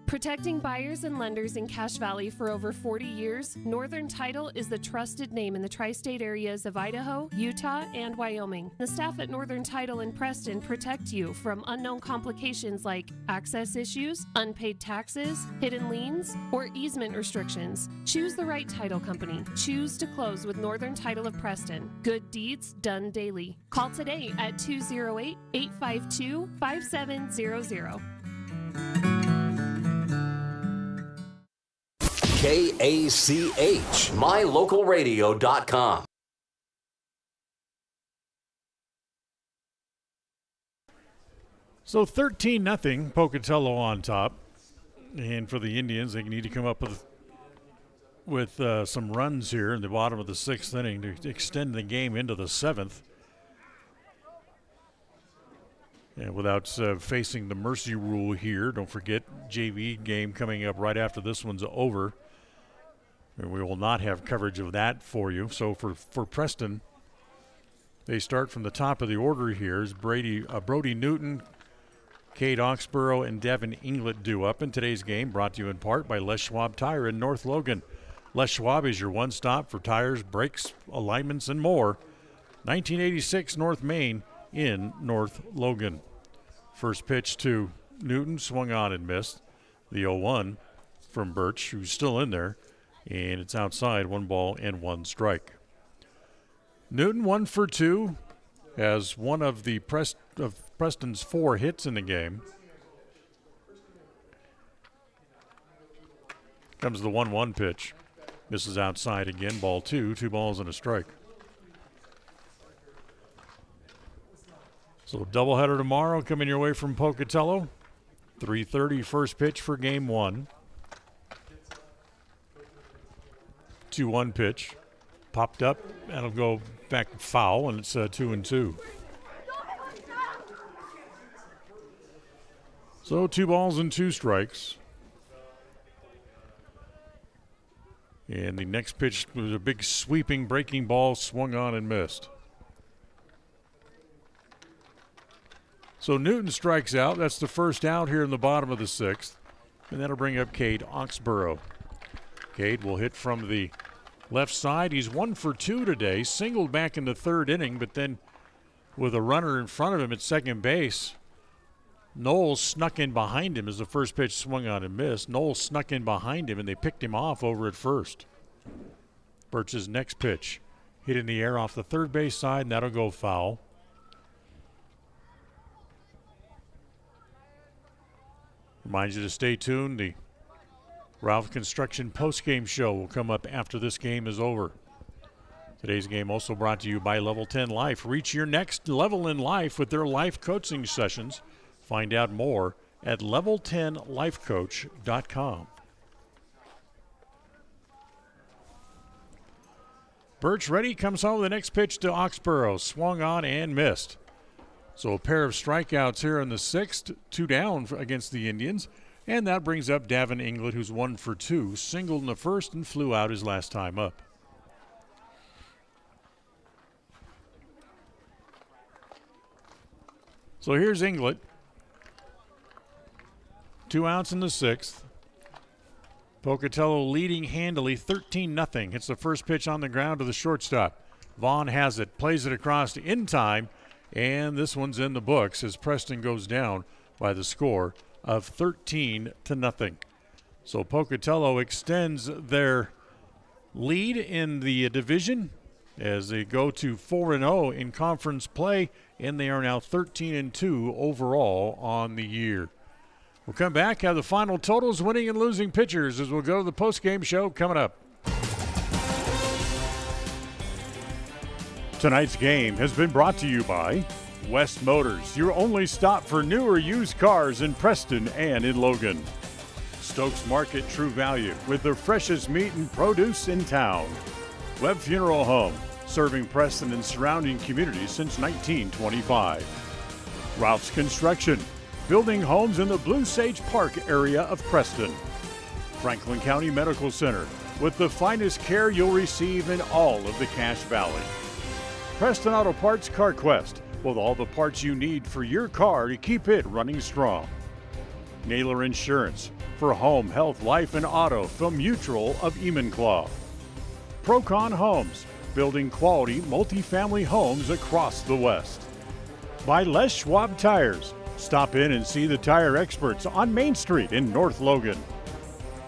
Protecting buyers and lenders in Cache Valley for over 40 years, Northern Title is the trusted name in the tri-state areas of Idaho, Utah, and Wyoming. The staff at Northern Title in Preston protect you from unknown complications like access issues, unpaid taxes, hidden liens, or easement restrictions. Choose the right title company. Choose to close with Northern Title of Preston. Good deeds done daily. Call today at 208-852-5700. KACH, mylocalradio.com. So 13-0 Pocatello on top. And for the Indians, they need to come up with some runs here in the bottom of the 6th inning to extend the game into the 7th. And without facing the mercy rule here, don't forget JV game coming up right after this one's over. And we will not have coverage of that for you. So for Preston, they start from the top of the order here as Brody Newton, Cade Oxborough, and Devin Inglet do up in today's game, brought to you in part by Les Schwab Tire in North Logan. Les Schwab is your one-stop for tires, brakes, alignments, and more. 1986 North Main in North Logan. First pitch to Newton, swung on and missed. The 0-1 from Birch, who's still in there, and it's outside, 1 ball and 1 strike. Newton 1 for 2 as one of the Preston's 4 hits in the game. Comes the 1-1 pitch. Misses outside again, ball 2, 2 balls and a strike. So doubleheader tomorrow coming your way from Pocatello. 3:30 first pitch for game 1. 2-1 pitch. Popped up, and it'll go back foul, and it's 2-2. So 2 balls and 2 strikes. And the next pitch was a big sweeping breaking ball, swung on and missed. So Newton strikes out. That's the first out here in the bottom of the sixth. And that'll bring up Cade Oxborough. Cade will hit from the left side. He's 1 for 2 today. Singled back in the third inning, but then with a runner in front of him at second base, Knowles snuck in behind him as the first pitch swung on and missed. Knowles snuck in behind him, and they picked him off over at first. Birch's next pitch hit in the air off the third base side, and that'll go foul. Reminds you to stay tuned. The Ralph Construction postgame show will come up after this game is over. Today's game also brought to you by Level 10 Life. Reach your next level in life with their life coaching sessions. Find out more at level10lifecoach.com. Birch ready, comes home with the next pitch to Oxborough. Swung on and missed. So a pair of strikeouts here in the sixth, 2 down against the Indians. And that brings up Davin Inglet, who's 1 for 2. Singled in the first and flew out his last time up. So here's Inglet. 2 outs in the sixth. Pocatello leading handily, 13-0. Hits the first pitch on the ground to the shortstop. Vaughn has it, plays it across in time, and this one's in the books as Preston goes down by the score of 13-0. So Pocatello extends their lead in the division as they go to 4-0 in conference play, and they are now 13-2 overall on the year. We'll come back, have the final totals, winning and losing pitchers, as we'll go to the postgame show coming up. Tonight's game has been brought to you by West Motors, your only stop for new or used cars in Preston and in Logan. Stokes Market True Value with the freshest meat and produce in town. Webb Funeral Home, serving Preston and surrounding communities since 1925. Ralph's Construction, building homes in the Blue Sage Park area of Preston. Franklin County Medical Center, with the finest care you'll receive in all of the Cache Valley. Preston Auto Parts CarQuest, with all the parts you need for your car to keep it running strong. Naylor Insurance, for home, health, life, and auto from Mutual of Enumclaw. Procon Homes, building quality multifamily homes across the West. By Les Schwab Tires, stop in and see the tire experts on Main Street in North Logan.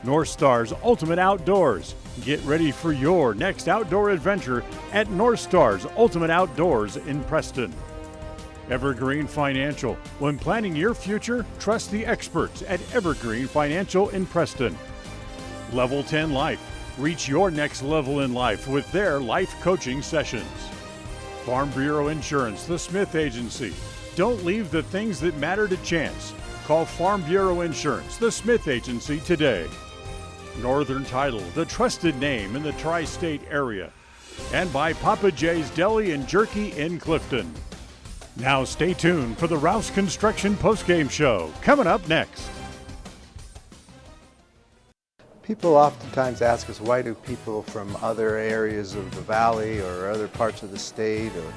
North Star's Ultimate Outdoors. Get ready for your next outdoor adventure at North Star's Ultimate Outdoors in Preston. Evergreen Financial. When planning your future, trust the experts at Evergreen Financial in Preston. Level 10 Life. Reach your next level in life with their life coaching sessions. Farm Bureau Insurance, the Smith Agency. Don't leave the things that matter to chance. Call Farm Bureau Insurance, the Smith Agency today. Northern Title, the trusted name in the tri-state area. And by Papa J's Deli and Jerky in Clifton. Now stay tuned for the Rouse Construction postgame show coming up next. People oftentimes ask us, why do people from other areas of the valley or other parts of the state or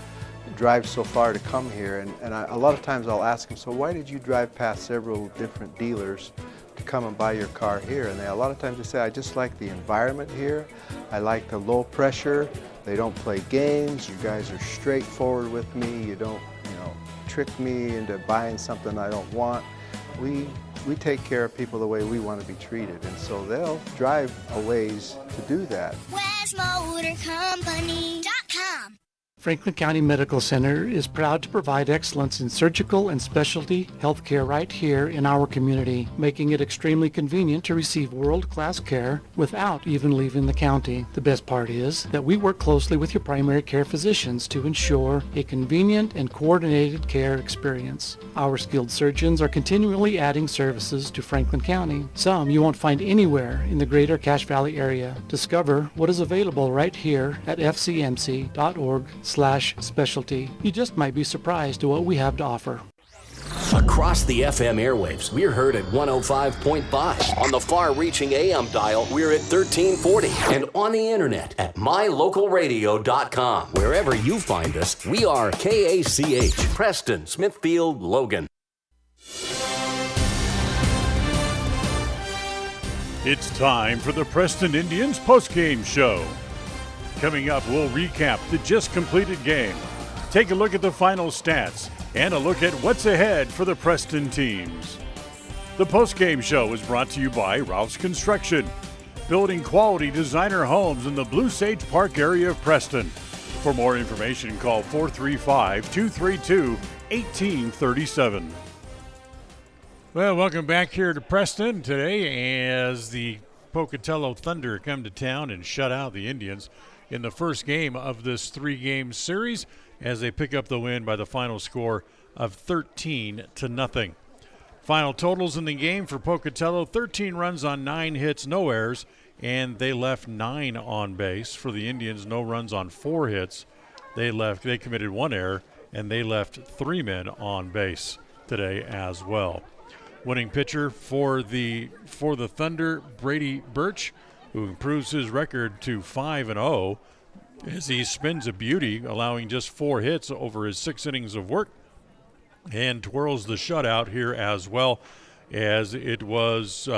drive so far to come here? And a lot of times I'll ask them, so why did you drive past several different dealers to come and buy your car here? And a lot of times they say, I just like the environment here. I like the low pressure. They don't play games. You guys are straightforward with me. You don't, trick me into buying something I don't want. We take care of people the way we want to be treated, and so they'll drive a ways to do that. WestMotorCompany.com. Franklin County Medical Center is proud to provide excellence in surgical and specialty healthcare right here in our community, making it extremely convenient to receive world-class care without even leaving the county. The best part is that we work closely with your primary care physicians to ensure a convenient and coordinated care experience. Our skilled surgeons are continually adding services to Franklin County, some you won't find anywhere in the greater Cache Valley area. Discover what is available right here at fcmc.org/specialty. You just might be surprised at what we have to offer. Across the FM airwaves, we're heard at 105.5. On the far-reaching AM dial, we're at 1340. And on the internet at mylocalradio.com. Wherever you find us, we are KACH, Preston, Smithfield, Logan. It's time for the Preston Indians postgame show. Coming up, we'll recap the just completed game, take a look at the final stats, and a look at what's ahead for the Preston teams. The postgame show is brought to you by Ralph's Construction, building quality designer homes in the Blue Sage Park area of Preston. For more information, call 435-232-1837. Well, welcome back here to Preston today as the Pocatello Thunder come to town and shut out the Indians in the first game of this three-game series as they pick up the win by the final score of 13-0. Final totals in the game for Pocatello: 13 runs on 9 hits, no errors, and they left 9 on base. For the Indians, no runs on 4 hits. They committed 1 error, and they left 3 men on base today as well. Winning pitcher for the Thunder, Brady Birch, who improves his record to 5-0 as he spins a beauty, allowing just 4 hits over his 6 innings of work, and twirls the shutout here as well, as it was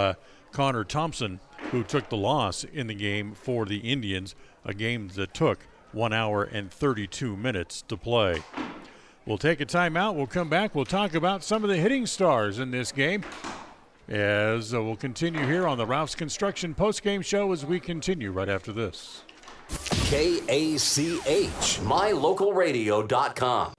Connor Thompson who took the loss in the game for the Indians, a game that took 1 hour and 32 minutes to play. We'll take a timeout. We'll come back. We'll talk about some of the hitting stars in this game as we'll continue here on the Ralph's Construction postgame show as we continue right after this. KACH, mylocalradio.com.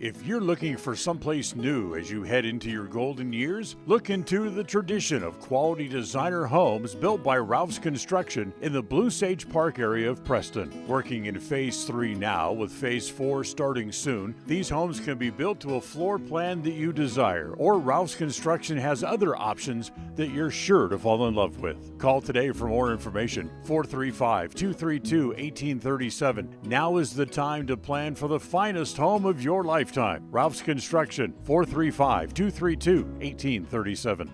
If you're looking for someplace new as you head into your golden years, look into the tradition of quality designer homes built by Ralph's Construction in the Blue Sage Park area of Preston. Working in Phase 3 now, with Phase 4 starting soon, these homes can be built to a floor plan that you desire, or Ralph's Construction has other options that you're sure to fall in love with. Call today for more information, 435-232-1837. Now is the time to plan for the finest home of your lifetime. Ralph's Construction, 435-232-1837.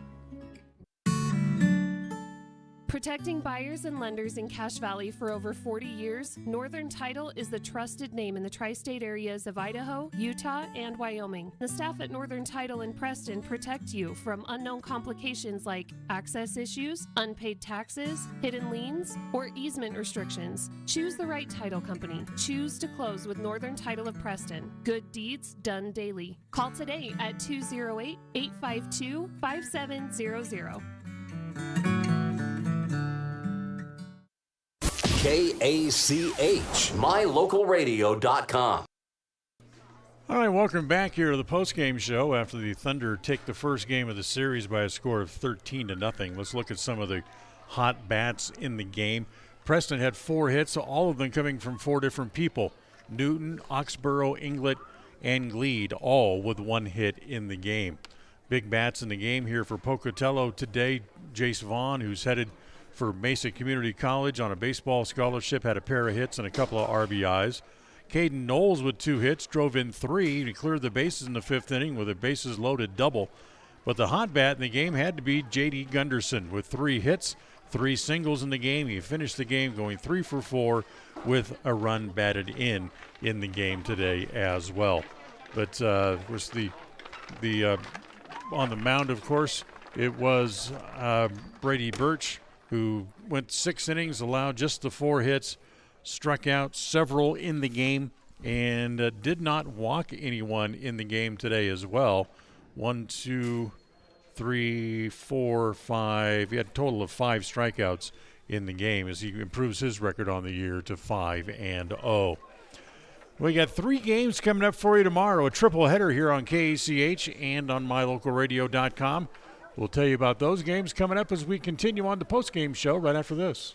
Protecting buyers and lenders in Cache Valley for over 40 years, Northern Title is the trusted name in the tri-state areas of Idaho, Utah, and Wyoming. The staff at Northern Title in Preston protect you from unknown complications like access issues, unpaid taxes, hidden liens, or easement restrictions. Choose the right title company. Choose to close with Northern Title of Preston. Good deeds done daily. Call today at 208-852-5700. KACH, mylocalradio.com. All right, welcome back here to the postgame show after the Thunder take the first game of the series by a score of 13-0. Let's look at some of the hot bats in the game. Preston had 4 hits, all of them coming from 4 different people. Newton, Oxborough, Inglet, and Gleed, all with 1 hit in the game. Big bats in the game here for Pocatello today. Jace Vaughn, who's headed for Mesa Community College on a baseball scholarship, had a pair of hits and a couple of RBIs. Caden Knowles with 2 hits, drove in 3. He cleared the bases in the 5th inning with a bases loaded double. But the hot bat in the game had to be J.D. Gunderson with 3 hits, 3 singles in the game. He finished the game going 3 for 4 with a run batted in the game today as well. But was the on the mound, of course, it was Brady Birch, who went 6 innings, allowed just the 4 hits, struck out several in the game, and did not walk anyone in the game today as well. 1, 2, 3, 4, 5. He had a total of 5 strikeouts in the game as he improves his record on the year to 5-0. We got 3 games coming up for you tomorrow, a triple header here on KACH and on mylocalradio.com. We'll tell you about those games coming up as we continue on the postgame show right after this.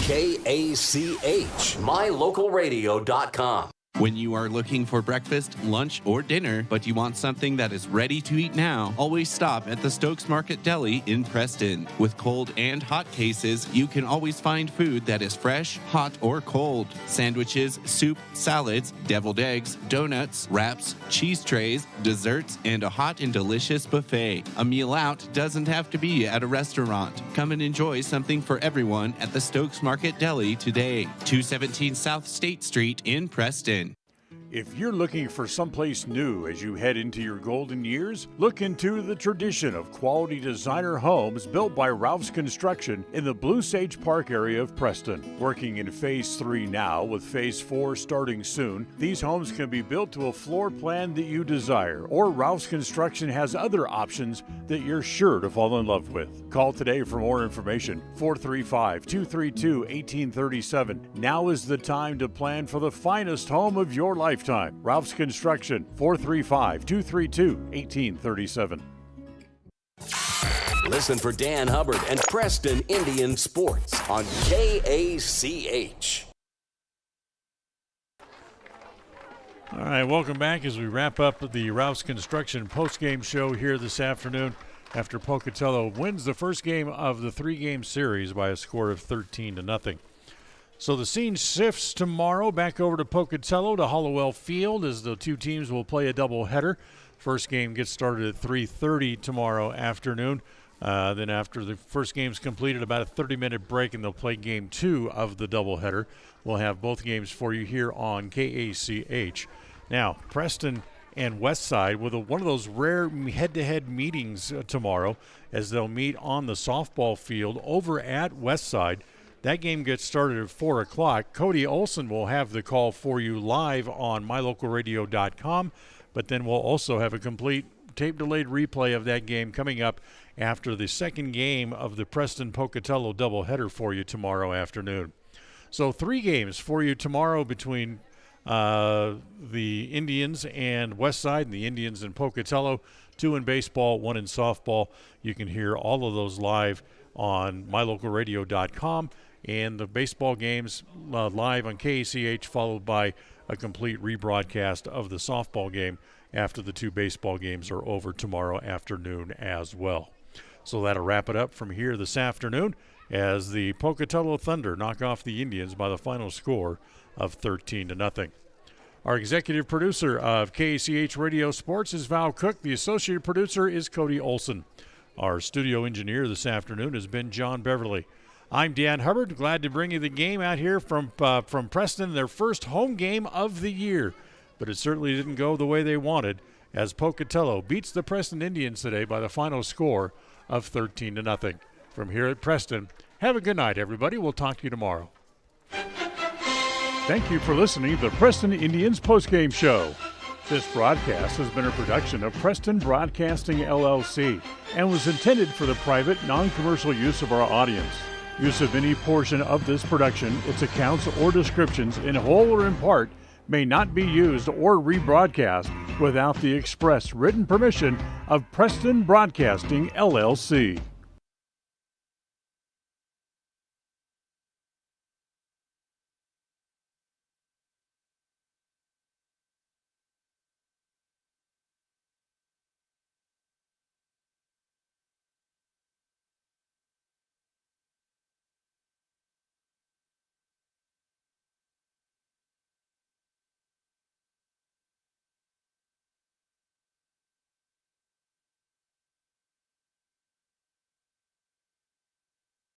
KACH, mylocalradio.com. When you are looking for breakfast, lunch, or dinner, but you want something that is ready to eat now, always stop at the Stokes Market Deli in Preston. With cold and hot cases, you can always find food that is fresh, hot, or cold. Sandwiches, soup, salads, deviled eggs, donuts, wraps, cheese trays, desserts, and a hot and delicious buffet. A meal out doesn't have to be at a restaurant. Come and enjoy something for everyone at the Stokes Market Deli today. 217 South State Street in Preston. If you're looking for someplace new as you head into your golden years, look into the tradition of quality designer homes built by Ralph's Construction in the Blue Sage Park area of Preston. Working in Phase 3 now, with Phase 4 starting soon, these homes can be built to a floor plan that you desire, or Ralph's Construction has other options that you're sure to fall in love with. Call today for more information, 435-232-1837. Now is the time to plan for the finest home of your lifetime. Ralph's Construction, 435-232-1837. Listen for Dan Hubbard and Preston Indian Sports on KACH. All right, welcome back as we wrap up the Ralph's Construction postgame show here this afternoon after Pocatello wins the first game of the three-game series by a score of 13-0. So the scene shifts tomorrow back over to Pocatello to Hollowell Field as the two teams will play a doubleheader. First game gets started at 3:30 tomorrow afternoon. Then after the first game's completed, about a 30-minute break, and they'll play game 2 of the doubleheader. We'll have both games for you here on KACH. Now, Preston and Westside with one of those rare head-to-head meetings tomorrow as they'll meet on the softball field over at Westside. That game gets started at 4 o'clock. Cody Olson will have the call for you live on mylocalradio.com, but then we'll also have a complete tape-delayed replay of that game coming up after the second game of the Preston-Pocatello doubleheader for you tomorrow afternoon. So 3 games for you tomorrow between the Indians and Westside and the Indians and Pocatello, 2 in baseball, 1 in softball. You can hear all of those live on mylocalradio.com. And the baseball games live on KACH, followed by a complete rebroadcast of the softball game after the 2 baseball games are over tomorrow afternoon as well. So that'll wrap it up from here this afternoon as the Pocatello Thunder knock off the Indians by the final score of 13-0. Our executive producer of KACH Radio Sports is Val Cook. The associate producer is Cody Olson. Our studio engineer this afternoon has been John Beverly. I'm Dan Hubbard, glad to bring you the game out here from Preston, their first home game of the year. But it certainly didn't go the way they wanted as Pocatello beats the Preston Indians today by the final score of 13-0. From here at Preston, have a good night, everybody. We'll talk to you tomorrow. Thank you for listening to the Preston Indians postgame show. This broadcast has been a production of Preston Broadcasting, LLC, and was intended for the private, non-commercial use of our audience. Use of any portion of this production, its accounts or descriptions, in whole or in part, may not be used or rebroadcast without the express written permission of Preston Broadcasting, LLC.